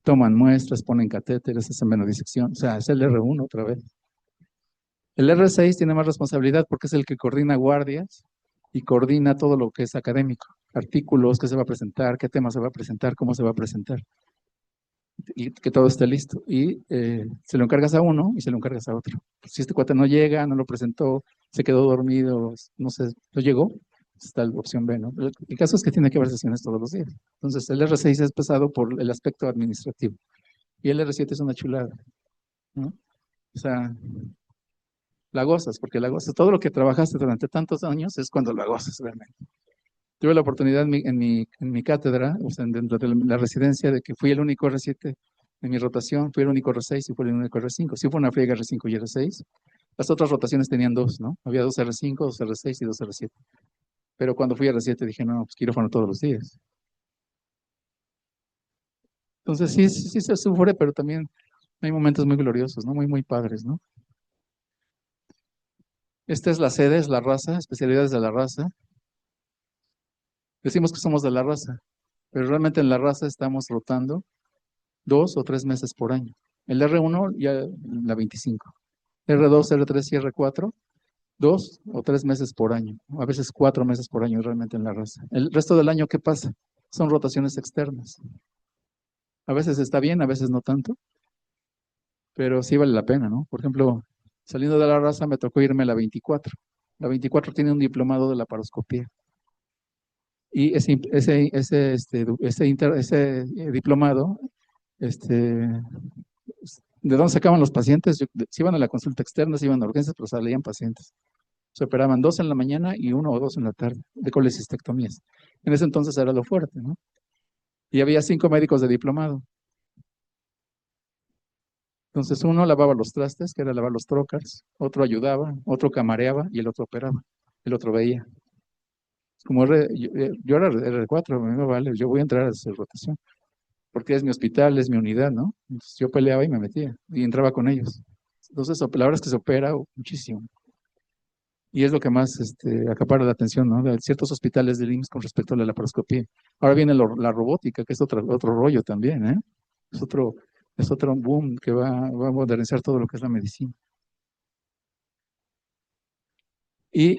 Toman muestras, ponen catéteres, hacen menodisección, o sea, es el R1 otra vez. El R6 tiene más responsabilidad porque es el que coordina guardias y coordina todo lo que es académico, artículos, qué se va a presentar, qué tema se va a presentar, cómo se va a presentar. y que todo esté listo. Y se lo encargas a uno y se lo encargas a otro. Si este cuate no llega, no lo presentó, se quedó dormido, no sé, no llegó, está la opción B, ¿no? El caso es que tiene que haber sesiones todos los días. Entonces, el R6 es pesado por el aspecto administrativo y el R7 es una chulada, ¿no? O sea, la gozas, porque la gozas. Todo lo que trabajaste durante tantos años es cuando la gozas realmente. Tuve la oportunidad en mi cátedra, o sea, dentro de la residencia, de que fui el único R7 en mi rotación, fui el único R6 y fui el único R5. Sí fue una friega R5 y R6. Las otras rotaciones tenían dos, ¿no? Había dos R5, dos R6 y dos R7. Pero cuando fui R7 dije, no, pues quirófano todos los días. Entonces sí, sí, sí se sufre, pero también hay momentos muy gloriosos, ¿no? Muy, muy padres, ¿no? Esta es la sede, es la raza, especialidades de la raza. Decimos que somos de la raza, pero realmente en la raza estamos rotando 2 o 3 meses por año. El R1 ya la 25. R2, R3 y R4, 2 o 3 meses por año. A veces 4 meses por año realmente en la raza. El resto del año, ¿qué pasa? Son rotaciones externas. A veces está bien, a veces no tanto, pero sí vale la pena, ¿no? Por ejemplo, saliendo de la raza me tocó irme a la 24. La 24 tiene un diplomado de laparoscopía. Y ese diplomado, este, ¿de dónde sacaban los pacientes? Se iban a la consulta externa, se iban a urgencias, pero salían pacientes. Se operaban 2 en la mañana y 1 o 2 en la tarde de colecistectomías. En ese entonces era lo fuerte, ¿no? Y había 5 médicos de diplomado. Entonces uno lavaba los trastes, que era lavar los trócars, otro ayudaba, otro camareaba y el otro operaba. El otro veía. Como yo era R4, me vale, yo voy a entrar a hacer rotación, porque es mi hospital, es mi unidad, ¿no? Entonces yo peleaba y me metía y entraba con ellos. Entonces la verdad es que se opera muchísimo. Y es lo que más acapara la atención, ¿no? De ciertos hospitales del IMSS con respecto a la laparoscopía. Ahora viene la robótica, que es otro rollo también, ¿eh? Es otro, es otro boom que va a modernizar todo lo que es la medicina. Y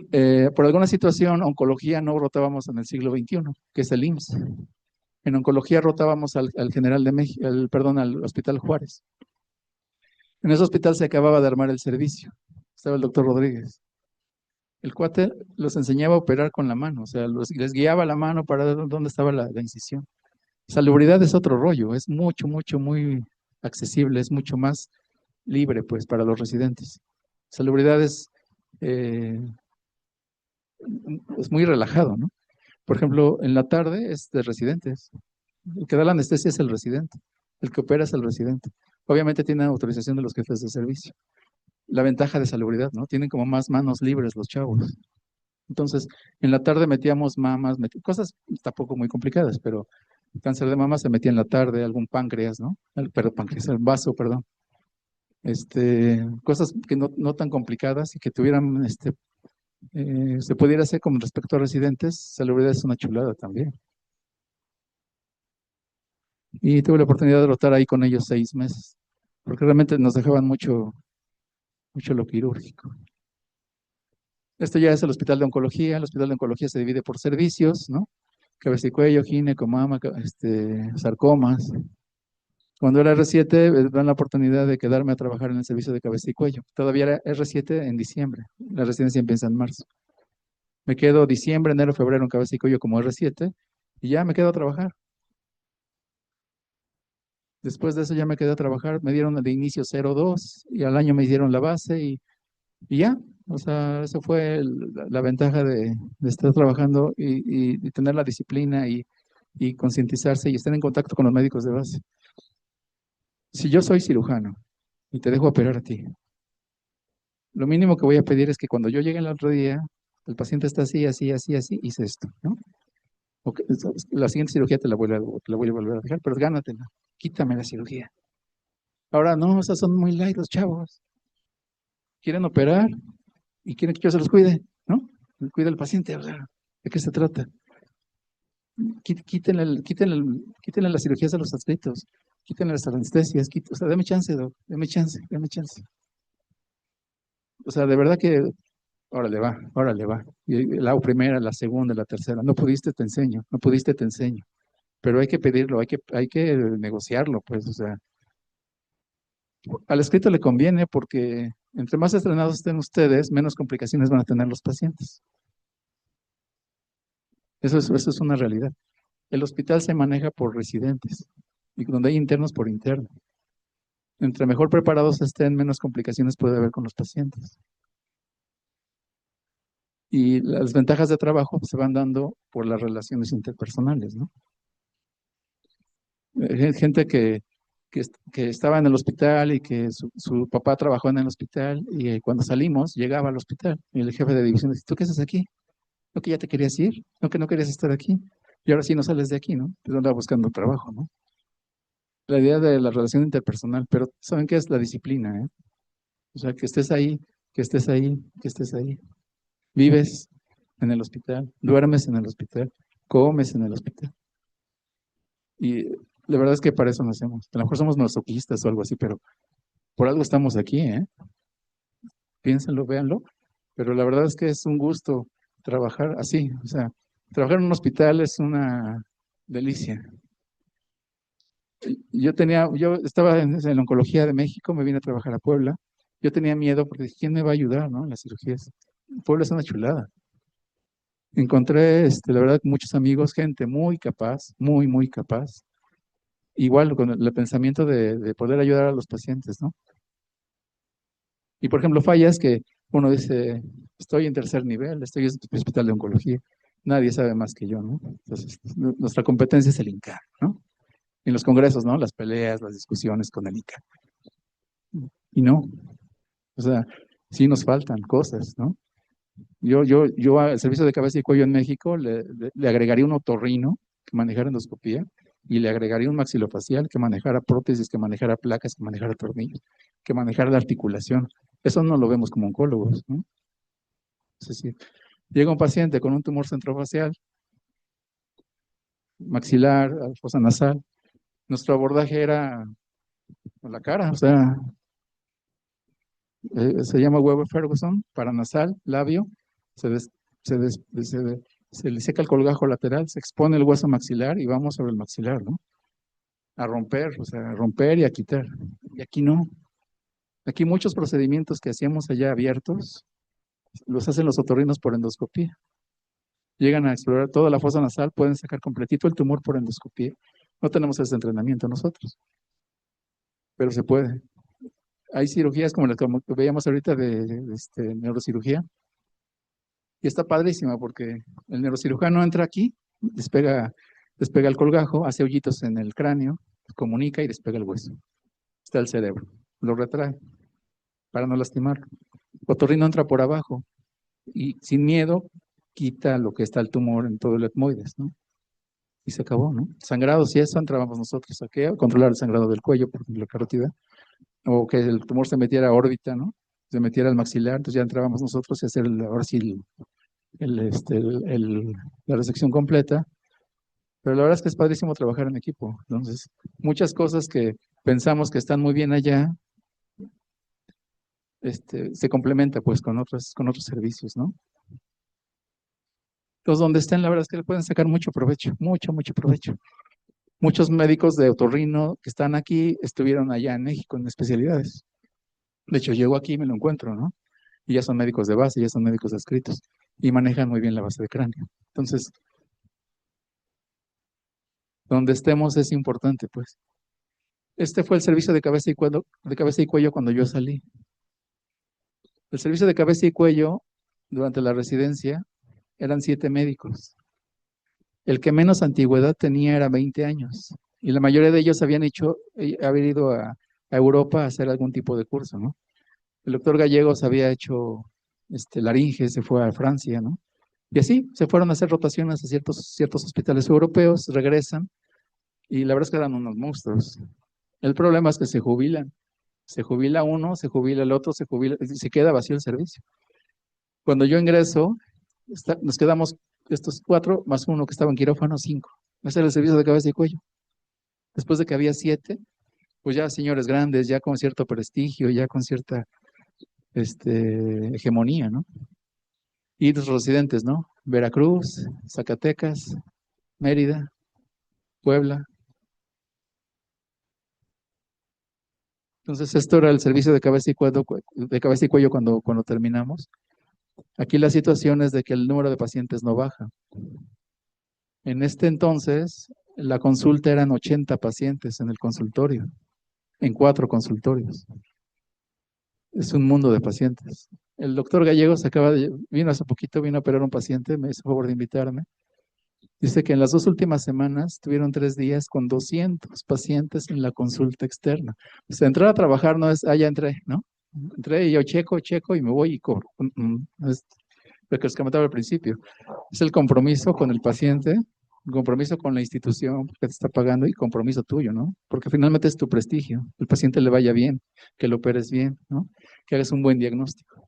por alguna situación, oncología no rotábamos en el siglo XXI, que es el IMSS. En oncología rotábamos al General de México, perdón, al Hospital Juárez. En ese hospital se acababa de armar el servicio. Estaba el doctor Rodríguez. El cuate los enseñaba a operar con la mano, o sea, les guiaba la mano para ver dónde estaba la incisión. Salubridad es otro rollo, es mucho, mucho, muy accesible, es mucho más libre, pues, para los residentes. Salubridad es muy relajado, ¿no? Por ejemplo, en la tarde es de residentes. El que da la anestesia es el residente. El que opera es el residente. Obviamente tiene autorización de los jefes de servicio. La ventaja de salubridad, ¿no? Tienen como más manos libres los chavos. Entonces, en la tarde metíamos mamas, cosas tampoco muy complicadas, pero cáncer de mama se metía en la tarde, algún páncreas, ¿no? Pero páncreas, el vaso, perdón. Cosas que no tan complicadas y que tuvieran, se pudiera hacer con respecto a residentes, salubridad es una chulada también. Y tuve la oportunidad de rotar ahí con ellos 6 meses, porque realmente nos dejaban mucho, mucho lo quirúrgico. Esto ya es el hospital de oncología. El hospital de oncología se divide por servicios, ¿no? Cabeza y cuello, gineco, mama, sarcomas. Cuando era R7, me dan la oportunidad de quedarme a trabajar en el servicio de cabeza y cuello. Todavía era R7 en diciembre. La residencia empieza en marzo. Me quedo diciembre, enero, febrero en cabeza y cuello como R7 y ya me quedo a trabajar. Después de eso ya me quedé a trabajar. Me dieron de inicio 0-2 y al año me dieron la base y ya. O sea, eso fue la ventaja de estar trabajando y tener la disciplina y concientizarse y estar en contacto con los médicos de base. Si yo soy cirujano y te dejo operar a ti, lo mínimo que voy a pedir es que cuando yo llegue el otro día, el paciente está así, así, así, así, hice esto, ¿no? La siguiente cirugía te la voy a volver a dejar, pero gánatela, quítame la cirugía. Ahora no, esas son muy light los chavos. Quieren operar y quieren que yo se los cuide, ¿no? Cuida al paciente, o sea, ¿de qué se trata? Quítenle las cirugías a los adscritos, quítenle las anestesias, o sea, dame chance, doc, dame chance, dame chance. O sea, de verdad que, órale va, órale va. Y la primera, la segunda, la tercera, no pudiste, te enseño, no pudiste, te enseño. pero hay que pedirlo, hay que negociarlo, pues, o sea, al escrito le conviene porque entre más estrenados estén ustedes, menos complicaciones van a tener los pacientes. Eso es una realidad. El hospital se maneja por residentes y donde hay internos por interno. Entre mejor preparados estén, menos complicaciones puede haber con los pacientes. Y las ventajas de trabajo se van dando por las relaciones interpersonales, ¿no? Gente que estaba en el hospital y que su papá trabajó en el hospital y cuando salimos llegaba al hospital y el jefe de división dice, ¿tú qué haces aquí? ¿No que ya te querías ir? ¿No que no querías estar aquí? Y ahora sí no sales de aquí, ¿no? Pues andaba buscando trabajo, ¿no? La idea de la relación interpersonal, pero ¿saben qué es la disciplina, eh? O sea, que estés ahí, que estés ahí, que estés ahí. Vives en el hospital, duermes en el hospital, comes en el hospital. Y la verdad es que para eso nacemos. A lo mejor somos masoquistas o algo así, pero por algo estamos aquí, ¿eh? Piénsenlo, véanlo. Pero la verdad es que es un gusto trabajar así. O sea, trabajar en un hospital es una delicia. Yo estaba en la oncología de México, me vine a trabajar a Puebla. Yo tenía miedo porque dije, ¿quién me va a ayudar, no? En las cirugías. Puebla es una chulada. Encontré, la verdad, muchos amigos, gente muy capaz, muy, muy capaz. Igual con el pensamiento de poder ayudar a los pacientes, ¿no? Y por ejemplo, fallas que uno dice, estoy en tercer nivel, estoy en el hospital de oncología, nadie sabe más que yo, ¿no? Entonces, nuestra competencia es el INCAR, ¿no? En los congresos, ¿no? Las peleas, las discusiones con el INCAR. Y no, o sea, sí nos faltan cosas, ¿no? Yo al servicio de cabeza y cuello en México le agregaría un otorrino que manejara endoscopía y le agregaría un maxilofacial que manejara prótesis, que manejara placas, que manejara tornillos, que manejara la articulación. Eso no lo vemos como oncólogos, ¿no? Es decir, llega un paciente con un tumor centrofacial, maxilar, fosa nasal. Nuestro abordaje era con la cara, o sea, se llama Weber-Ferguson, paranasal, labio, se, des- se, des- se de- se le seca el colgajo lateral, se expone el hueso maxilar y vamos sobre el maxilar, ¿no? A romper, o sea, a romper y a quitar. Y aquí no. Aquí muchos procedimientos que hacíamos allá abiertos, los hacen los otorrinos por endoscopía. Llegan a explorar toda la fosa nasal, pueden sacar completito el tumor por endoscopía. No tenemos ese entrenamiento nosotros, pero se puede. Hay cirugías como las que veíamos ahorita de neurocirugía, y está padrísima porque el neurocirujano entra aquí, despega el colgajo, hace hoyitos en el cráneo, comunica y despega el hueso. Está el cerebro, lo retrae para no lastimar. Otorrino entra por abajo y sin miedo quita lo que está el tumor en todo el etmoides, ¿no? Y se acabó, ¿no? Sangrados y eso entrábamos nosotros aquí a controlar el sangrado del cuello, por ejemplo, la carótida, o que el tumor se metiera a órbita, ¿no? Se metiera al maxilar, entonces ya entrábamos nosotros y hacer ahora sí la resección completa. Pero la verdad es que es padrísimo trabajar en equipo. Entonces, muchas cosas que pensamos que están muy bien allá, se complementa pues con otros servicios, ¿no? Entonces, donde estén, la verdad es que le pueden sacar mucho provecho, mucho, mucho provecho. Muchos médicos de otorrino que están aquí estuvieron allá en México en especialidades. De hecho, llego aquí y me lo encuentro, ¿no? Y ya son médicos de base, ya son médicos adscritos y manejan muy bien la base de cráneo. Entonces, donde estemos es importante, pues. Este fue el servicio de cabeza y cuello cuando yo salí. El servicio de cabeza y cuello durante la residencia eran 7 médicos. El que menos antigüedad tenía era 20 años. Y la mayoría de ellos habían ido a Europa a hacer algún tipo de curso, ¿no? El doctor Gallegos había hecho laringe, se fue a Francia, ¿no? Y así se fueron a hacer rotaciones a ciertos hospitales europeos, regresan, y la verdad es que eran unos monstruos. El problema es que se jubilan. Se jubila uno, se jubila el otro, se jubila, y se queda vacío el servicio. Cuando yo ingreso, nos quedamos estos 4 más uno que estaba en quirófano, 5. Ese era el servicio de cabeza y cuello. Después de que había 7, pues ya señores grandes, ya con cierto prestigio, ya con cierta hegemonía, ¿no? Y los residentes, ¿no? Veracruz, Zacatecas, Mérida, Puebla. Entonces, esto era el servicio de cabeza y cuello cuando terminamos. Aquí la situación es de que el número de pacientes no baja. En este entonces, la consulta eran 80 pacientes en el consultorio, en 4 consultorios. Es un mundo de pacientes. El doctor Gallegos vino hace poquito, vino a operar a un paciente, me hizo favor de invitarme. Dice que en las 2 últimas semanas tuvieron 3 días con 200 pacientes en la consulta externa. O sea, entrar a trabajar no es, ya entré, ¿no? Entré y yo checo y me voy y cobro. Es lo que les comentaba al principio. Es el compromiso con el paciente, el compromiso con la institución que te está pagando y compromiso tuyo, ¿no? Porque finalmente es tu prestigio, que el paciente le vaya bien, que lo operes bien, ¿no? Que hagas un buen diagnóstico.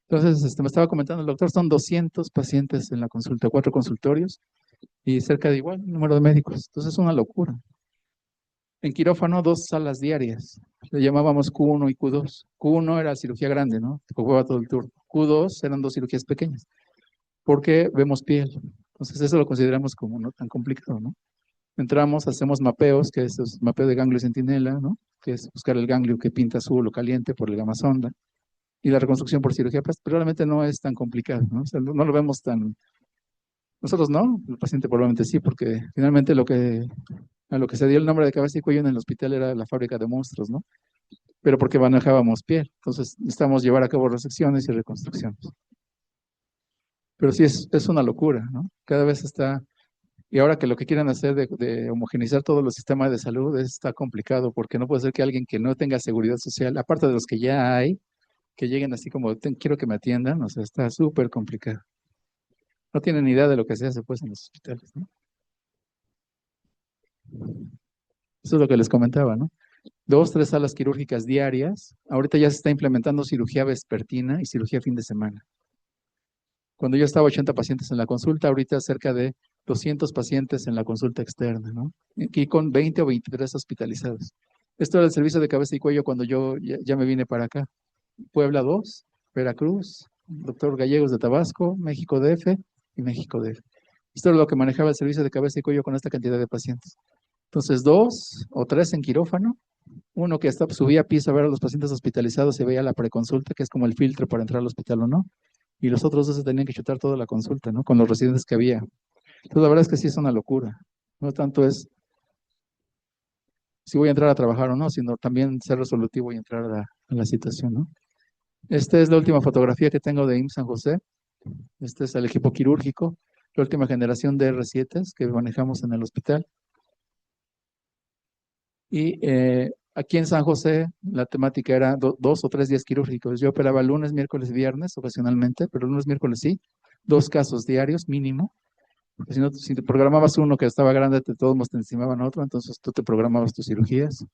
Entonces, me estaba comentando el doctor, son 200 pacientes en la consulta, 4 consultorios y cerca de igual número de médicos. Entonces, es una locura. En quirófano, 2 salas diarias. Le llamábamos Q1 y Q2. Q1 era cirugía grande, ¿no? Te ocupaba todo el turno. Q2 eran 2 cirugías pequeñas, porque vemos piel. Entonces, eso lo consideramos como no tan complicado, ¿no? Entramos, hacemos mapeos, que es mapeo de ganglio centinela, ¿no? Que es buscar el ganglio que pinta azul o caliente por el gamma sonda. Y la reconstrucción por cirugía plástica, realmente no es tan complicado, ¿no? O sea, no lo vemos tan... Nosotros no, el paciente probablemente sí, porque finalmente a lo que se dio el nombre de cabeza y cuello en el hospital era la fábrica de monstruos, ¿no? Pero porque manejábamos piel, entonces necesitamos llevar a cabo resecciones y reconstrucciones. Pero sí es una locura, ¿no? Cada vez está... Y ahora que lo que quieren hacer de homogeneizar todos los sistemas de salud está complicado, porque no puede ser que alguien que no tenga seguridad social, aparte de los que ya hay, que lleguen así como, quiero que me atiendan, o sea, está súper complicado. No tienen ni idea de lo que se hace pues en los hospitales, ¿no? Eso es lo que les comentaba, ¿no? 2, 3 salas quirúrgicas diarias. Ahorita ya se está implementando cirugía vespertina y cirugía fin de semana. Cuando yo estaba 80 pacientes en la consulta, ahorita cerca de 200 pacientes en la consulta externa, ¿no? Aquí con 20 o 23 hospitalizados. Esto era el servicio de cabeza y cuello cuando yo ya me vine para acá. Puebla 2, Veracruz, doctor Gallegos de Tabasco, México DF y México DF. Esto es lo que manejaba el servicio de cabeza y cuello con esta cantidad de pacientes. Entonces, 2 o 3 en quirófano, uno que subía a piso a ver a los pacientes hospitalizados y veía la preconsulta, que es como el filtro para entrar al hospital o no, y los otros 2 se tenían que chutar toda la consulta, ¿no? Con los residentes que había. Entonces, la verdad es que sí es una locura. No tanto es si voy a entrar a trabajar o no, sino también ser resolutivo y entrar a la situación, ¿no? Esta es la última fotografía que tengo de IMSS San José. Este es el equipo quirúrgico, la última generación de R7 que manejamos en el hospital. Y aquí en San José la temática era 2 o 3 días quirúrgicos. Yo operaba lunes, miércoles, viernes ocasionalmente, pero lunes, miércoles sí, 2 casos diarios mínimo. Porque si no, si te programabas uno que estaba grande, todos te encimaban otro, entonces tú te programabas tus cirugías.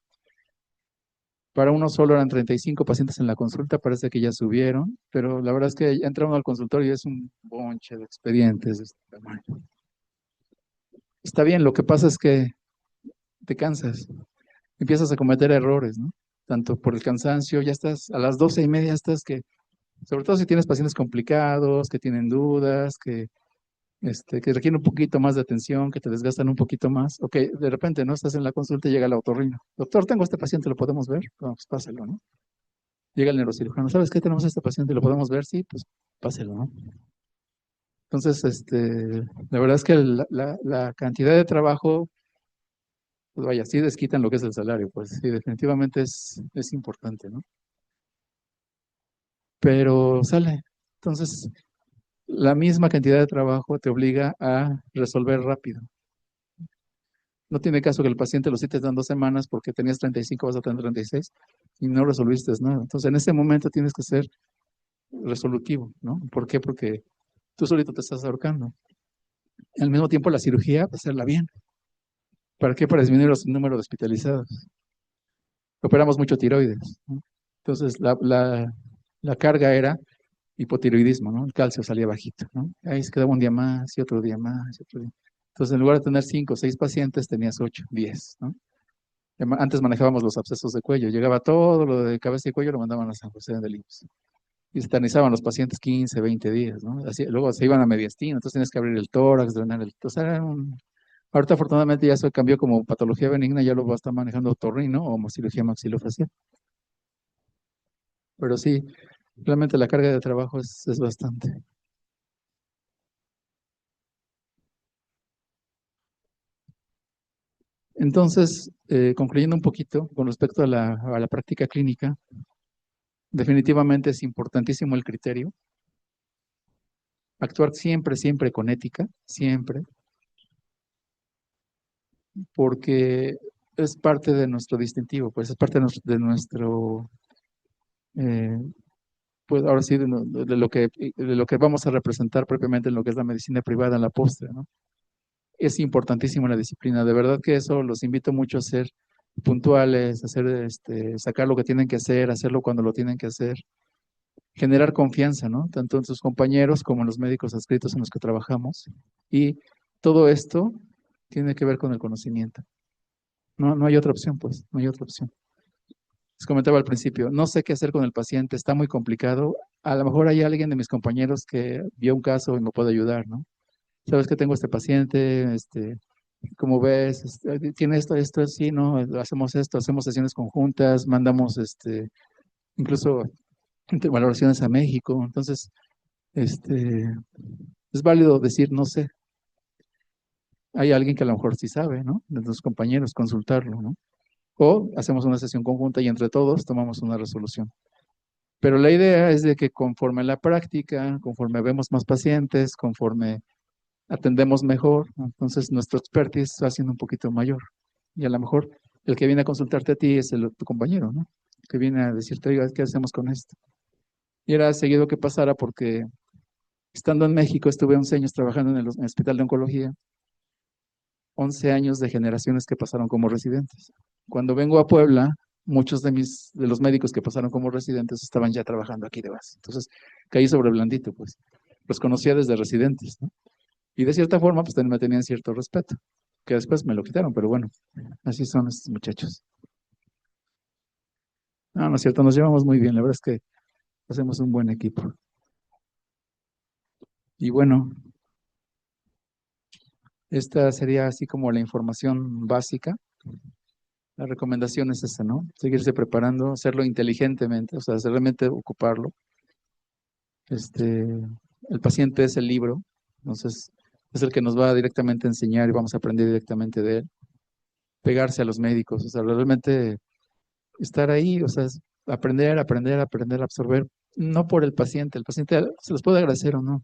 Para uno solo eran 35 pacientes en la consulta, parece que ya subieron, pero la verdad es que ya entra uno al consultorio y es un bonche de expedientes de este tamaño. Está bien, lo que pasa es que te cansas, empiezas a cometer errores, ¿no? Tanto por el cansancio, ya estás a las 12:30, estás que, sobre todo si tienes pacientes complicados, que tienen dudas, que requieren un poquito más de atención, que te desgastan un poquito más. Ok, de repente, ¿no? Estás en la consulta y llega el otorrino. Doctor, tengo este paciente, ¿lo podemos ver? No, pues páselo, ¿no? Llega el neurocirujano, ¿sabes qué? Tenemos a este paciente, ¿lo podemos ver? Sí, pues páselo, ¿no? Entonces, la verdad es que la cantidad de trabajo, pues vaya, sí desquitan lo que es el salario, pues sí, definitivamente es importante, ¿no? Pero sale. Entonces, la misma cantidad de trabajo te obliga a resolver rápido. No tiene caso que el paciente lo cites en 2 semanas porque tenías 35, vas a tener 36 y no resolviste nada. Entonces, en ese momento tienes que ser resolutivo, ¿no? ¿Por qué? Porque tú solito te estás ahorcando. Al mismo tiempo, la cirugía, hacerla bien. ¿Para qué? Para disminuir el número de hospitalizados. Operamos mucho tiroides, ¿no? Entonces, la carga era hipotiroidismo, ¿no? El calcio salía bajito, ¿no? Ahí se quedaba un día más y otro día más y otro día. Entonces, en lugar de tener 5 o 6 pacientes, tenías 8, 10, ¿no? Antes manejábamos los abscesos de cuello. Llegaba todo lo de cabeza y cuello, lo mandaban a San José del IMSS. Y se eternizaban los pacientes 15, 20 días, ¿no? Así, luego se iban a mediastino, entonces tenías que abrir el tórax, drenar el... O sea, era Ahorita afortunadamente ya se cambió como patología benigna, ya lo va a estar manejando otorrino o cirugía maxilofacial. Pero sí, realmente la carga de trabajo es bastante. Entonces, concluyendo un poquito con respecto a la práctica clínica, definitivamente es importantísimo el criterio, actuar siempre, siempre con ética, siempre, porque es parte de nuestro distintivo, pues es parte de nuestro eh, pues ahora sí, de lo que vamos a representar propiamente en lo que es la medicina privada en la postre, ¿no? Es importantísimo la disciplina, de verdad que eso los invito mucho a ser puntuales, a hacer, sacar lo que tienen que hacer, hacerlo cuando lo tienen que hacer, generar confianza, ¿no? Tanto en sus compañeros como en los médicos adscritos en los que trabajamos. Y todo esto tiene que ver con el conocimiento. No, no hay otra opción, pues, no hay otra opción. Les comentaba al principio, no sé qué hacer con el paciente, está muy complicado. A lo mejor hay alguien de mis compañeros que vio un caso y me puede ayudar, ¿no? Sabes que tengo este paciente, como ves, tiene esto, sí, ¿no? Hacemos esto, hacemos sesiones conjuntas, mandamos, incluso valoraciones a México. Entonces, es válido decir, no sé, hay alguien que a lo mejor sí sabe, ¿no? De los compañeros, consultarlo, ¿no? O hacemos una sesión conjunta y entre todos tomamos una resolución. Pero la idea es de que conforme la práctica, conforme vemos más pacientes, conforme atendemos mejor, entonces nuestro expertise va siendo un poquito mayor. Y a lo mejor el que viene a consultarte a ti es tu compañero, ¿no? Que viene a decirte, oiga, ¿qué hacemos con esto? Y era seguido que pasara porque estando en México estuve 11 años trabajando en el hospital de oncología, 11 años de generaciones que pasaron como residentes. Cuando vengo a Puebla, muchos de los médicos que pasaron como residentes estaban ya trabajando aquí de base. Entonces, caí sobre blandito, pues. Los conocía desde residentes, ¿no? Y de cierta forma, pues también me tenían cierto respeto, que después me lo quitaron, pero bueno, así son estos muchachos. No, no es cierto, nos llevamos muy bien, la verdad es que hacemos un buen equipo. Y bueno, esta sería así como la información básica. La recomendación es esa, ¿no? Seguirse preparando, hacerlo inteligentemente, o sea, realmente ocuparlo. El paciente es el libro, entonces es el que nos va directamente a enseñar y vamos a aprender directamente de él. Pegarse a los médicos, o sea, realmente estar ahí, o sea, aprender, aprender, aprender, absorber, no por el paciente se los puede agradecer o no,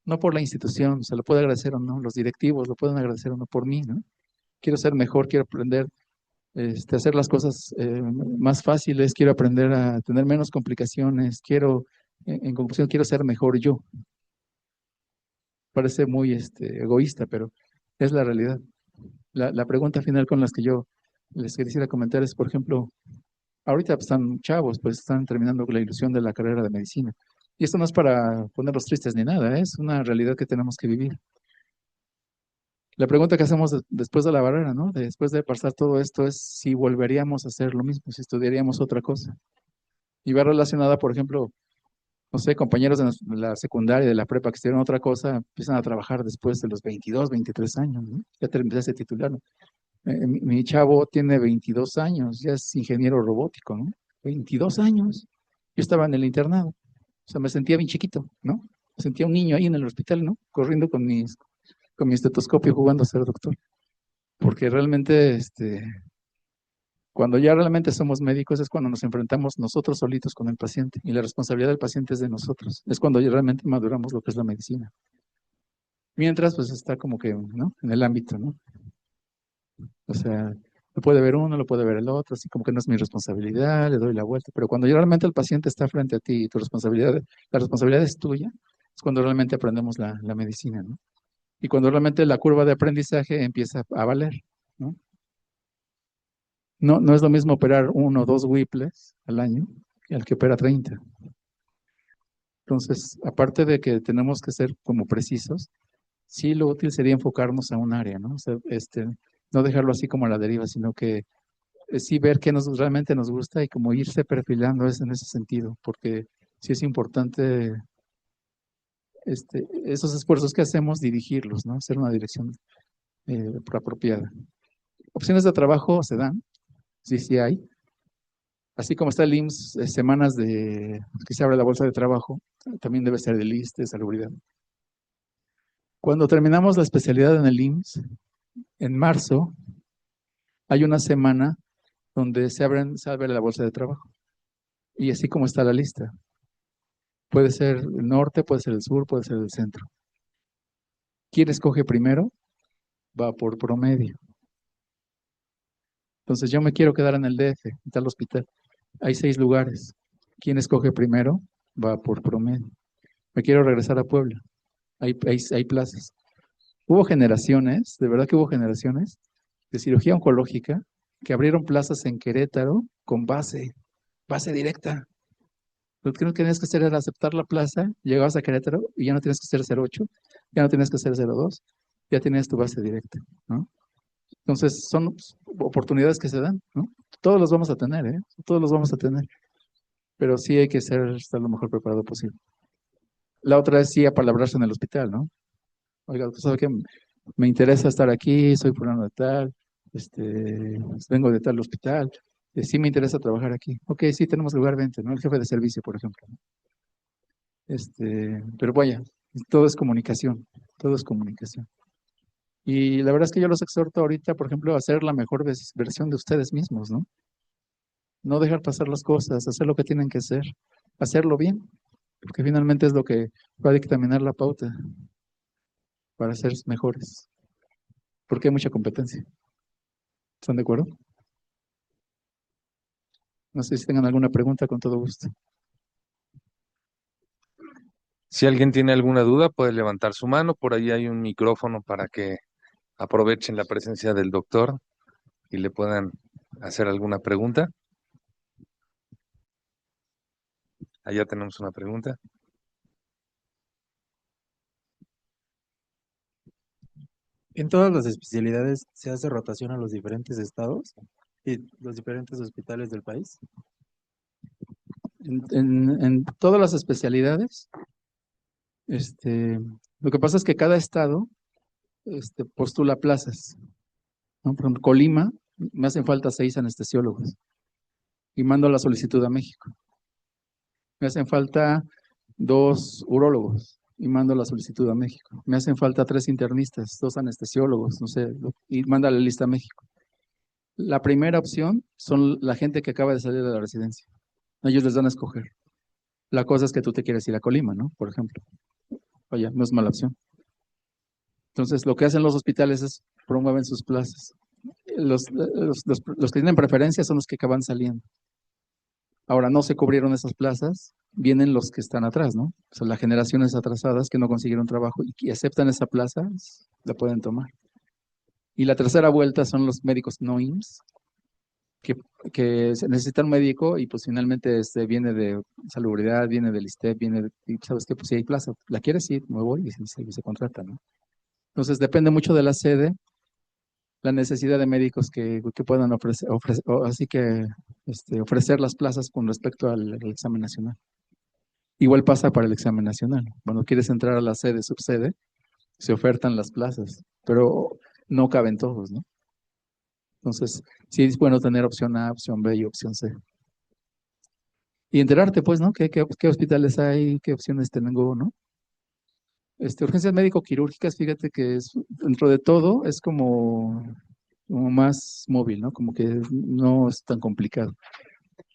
no por la institución, se lo puede agradecer o no, los directivos lo pueden agradecer o no por mí, ¿no? Quiero ser mejor, quiero aprender hacer las cosas más fáciles, quiero aprender a tener menos complicaciones, en conclusión, quiero ser mejor yo. Parece muy egoísta, pero es la realidad. La pregunta final con las que yo les quisiera comentar es, por ejemplo, ahorita pues, están chavos, pues están terminando la ilusión de la carrera de medicina. Y esto no es para ponerlos tristes ni nada, es una realidad que tenemos que vivir. La pregunta que hacemos después de la barrera, ¿no? Después de pasar todo esto es si volveríamos a hacer lo mismo, si estudiaríamos otra cosa. Y va relacionada, por ejemplo, no sé, compañeros de la secundaria, de la prepa que estudiaron otra cosa, empiezan a trabajar después de los 22, 23 años, ¿no? Ya terminaste de titular, ¿no? Mi chavo tiene 22 años, ya es ingeniero robótico, ¿no? 22 años. Yo estaba en el internado, o sea, me sentía bien chiquito, ¿no? Me sentía un niño ahí en el hospital, ¿no? Corriendo con mi estetoscopio jugando a ser doctor. Porque realmente, cuando ya realmente somos médicos es cuando nos enfrentamos nosotros solitos con el paciente y la responsabilidad del paciente es de nosotros. Es cuando ya realmente maduramos lo que es la medicina. Mientras, pues está como que, ¿no? En el ámbito, ¿no? O sea, lo puede ver uno, lo puede ver el otro, así como que no es mi responsabilidad, le doy la vuelta. Pero cuando ya realmente el paciente está frente a ti y la responsabilidad es tuya, es cuando realmente aprendemos la medicina, ¿no? Y cuando realmente la curva de aprendizaje empieza a valer, ¿no? No, no es lo mismo operar uno o dos Whipples al año que al que opera 30. Entonces, aparte de que tenemos que ser como precisos, sí lo útil sería enfocarnos a un área, ¿no? O sea, no dejarlo así como a la deriva, sino que sí ver qué realmente nos gusta y como irse perfilando en ese sentido, porque sí es importante esos esfuerzos que hacemos dirigirlos, ¿no? Hacer una dirección. apropiada. Opciones de trabajo se dan, sí, sí hay. Así como está el IMSS, semanas de que se abre la bolsa de trabajo, también debe ser del ISSSTE, de salubridad. Cuando terminamos la especialidad en el IMSS, en marzo, hay una semana donde se abre la bolsa de trabajo. Y así como está la lista. Puede ser el norte, puede ser el sur, puede ser el centro. ¿Quién escoge primero? Va por promedio. Entonces yo me quiero quedar en el DF, en tal hospital. Hay 6 lugares. ¿Quién escoge primero? Va por promedio. Me quiero regresar a Puebla. Hay plazas. Hubo generaciones, de verdad que hubo generaciones de cirugía oncológica que abrieron plazas en Querétaro con base directa. Lo que no tenías que hacer era aceptar la plaza, llegabas a Querétaro y ya no tienes que hacer 08, ya no tienes que hacer 02, ya tienes tu base directa, ¿no? Entonces, son oportunidades que se dan, ¿no? Todos los vamos a tener, ¿eh? Todos los vamos a tener, pero sí hay que estar lo mejor preparado posible. La otra es sí apalabrarse en el hospital, ¿no? Oiga, pues, ¿sabe qué? Me interesa estar aquí, soy fulano de tal, vengo de tal hospital, sí me interesa trabajar aquí. Ok, sí, tenemos lugar 20, ¿no? El jefe de servicio, por ejemplo, ¿no? Pero vaya, todo es comunicación, todo es comunicación. Y la verdad es que yo los exhorto ahorita, por ejemplo, a hacer la mejor versión de ustedes mismos, ¿no? No dejar pasar las cosas, hacer lo que tienen que hacer, hacerlo bien, porque finalmente es lo que va a dictaminar la pauta para ser mejores, porque hay mucha competencia. ¿Están de acuerdo? No sé si tengan alguna pregunta, con todo gusto. Si alguien tiene alguna duda, puede levantar su mano. Por ahí hay un micrófono para que aprovechen la presencia del doctor y le puedan hacer alguna pregunta. Allá tenemos una pregunta. En todas las especialidades se hace rotación a los diferentes estados y los diferentes hospitales del país. En todas las especialidades, lo que pasa es que cada estado postula plazas, ¿no? Por ejemplo, Colima, me hacen falta 6 anestesiólogos y mando la solicitud a México. Me hacen falta 2 urólogos y mando la solicitud a México. Me hacen falta 3 internistas, 2 anestesiólogos, no sé, y manda la lista a México. La primera opción son la gente que acaba de salir de la residencia. Ellos les dan a escoger. La cosa es que tú te quieres ir a Colima, ¿no? Por ejemplo. Oye, no es mala opción. Entonces, lo que hacen los hospitales es promueven sus plazas. Los que tienen preferencia son los que acaban saliendo. Ahora, no se cubrieron esas plazas, vienen los que están atrás, ¿no? O sea, las generaciones atrasadas que no consiguieron trabajo y que aceptan esa plaza, la pueden tomar. Y la tercera vuelta son los médicos no IMSS, que, que necesitan un médico y pues finalmente viene de salubridad, viene del ISSSTE, y sabes que pues si hay plaza, ¿la quieres? Sí, me voy y se contrata, ¿no? Entonces depende mucho de la sede, la necesidad de médicos que puedan así que ofrecer las plazas con respecto al examen nacional. Igual pasa para el examen nacional. Cuando quieres entrar a la sede, subsede, se ofertan las plazas, pero no caben todos, ¿no? Entonces, sí es bueno tener opción A, opción B y opción C. Y enterarte, pues, ¿no? ¿Qué hospitales hay? ¿Qué opciones tengo, no? Urgencias médico-quirúrgicas, fíjate que dentro de todo, es como más móvil, ¿no? Como que no es tan complicado.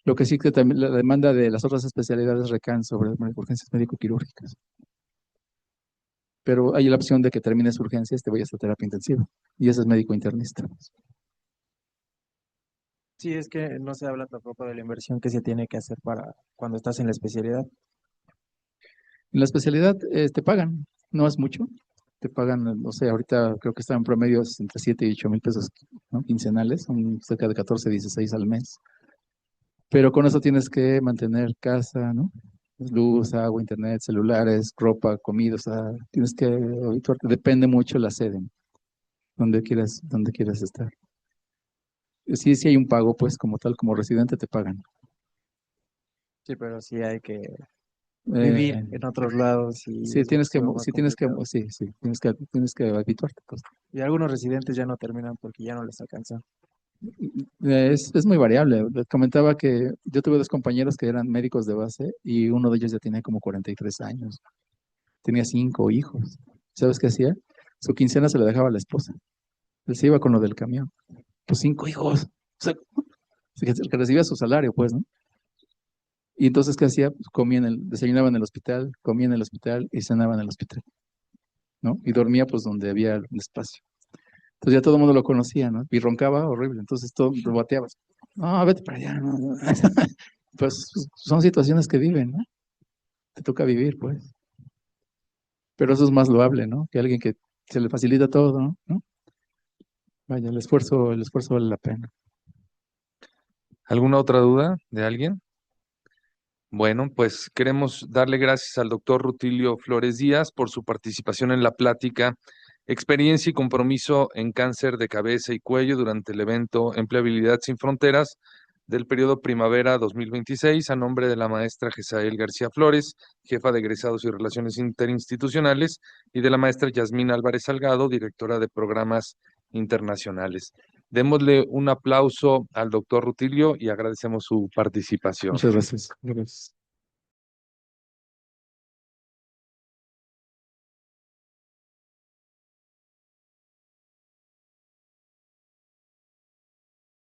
Lo que sí que también la demanda de las otras especialidades recaen sobre urgencias médico-quirúrgicas. Pero hay la opción de que termines urgencias, te vayas a terapia intensiva. Y ese es médico internista. Sí, es que no se habla tampoco de la inversión que se tiene que hacer para cuando estás en la especialidad. En la especialidad te pagan, no es mucho. Te pagan, no sé, ahorita creo que están en promedio entre 7 y 8 mil pesos, ¿no? Quincenales, son cerca de 14, 16 al mes. Pero con eso tienes que mantener casa, ¿no? Luz, agua, internet, celulares, ropa, comida, o sea, tienes que habituarte. Depende mucho la sede, donde quieras estar. Sí, sí hay un pago, pues, como tal, como residente te pagan. Sí, pero sí hay que vivir Eh, en otros lados y sí, es muchísimo más sí, tienes que, complicado. sí, sí, tienes que habituarte, pues. Y algunos residentes ya no terminan porque ya no les alcanza. Es muy variable. Les comentaba que yo tuve dos compañeros que eran médicos de base y uno de ellos ya tenía como 43 años. Tenía 5 hijos. ¿Sabes qué hacía? Su quincena se la dejaba a la esposa. Él se iba con lo del camión. Pues 5 hijos. O sea, el que recibía su salario, pues, ¿no? Y entonces, ¿qué hacía? Pues desayunaba en el hospital, comía en el hospital y cenaba en el hospital, ¿no? Y dormía, pues, donde había un espacio. Entonces ya todo el mundo lo conocía, ¿no? Y roncaba horrible. Entonces todo lo bateabas. No, vete para allá, ¿no? Pues son situaciones que viven, ¿no? Te toca vivir, pues. Pero eso es más loable, ¿no? Que alguien que se le facilita todo, ¿no? ¿No? Vaya, el esfuerzo vale la pena. ¿Alguna otra duda de alguien? Bueno, pues queremos darle gracias al doctor Rutilio Flores Díaz por su participación en la plática, experiencia y compromiso en cáncer de cabeza y cuello durante el evento Empleabilidad sin Fronteras del periodo primavera 2026, a nombre de la maestra Gesael García Flores, jefa de egresados y relaciones interinstitucionales, y de la maestra Yasmín Álvarez Salgado, directora de programas internacionales. Démosle un aplauso al doctor Rutilio y agradecemos su participación. Muchas gracias. Gracias.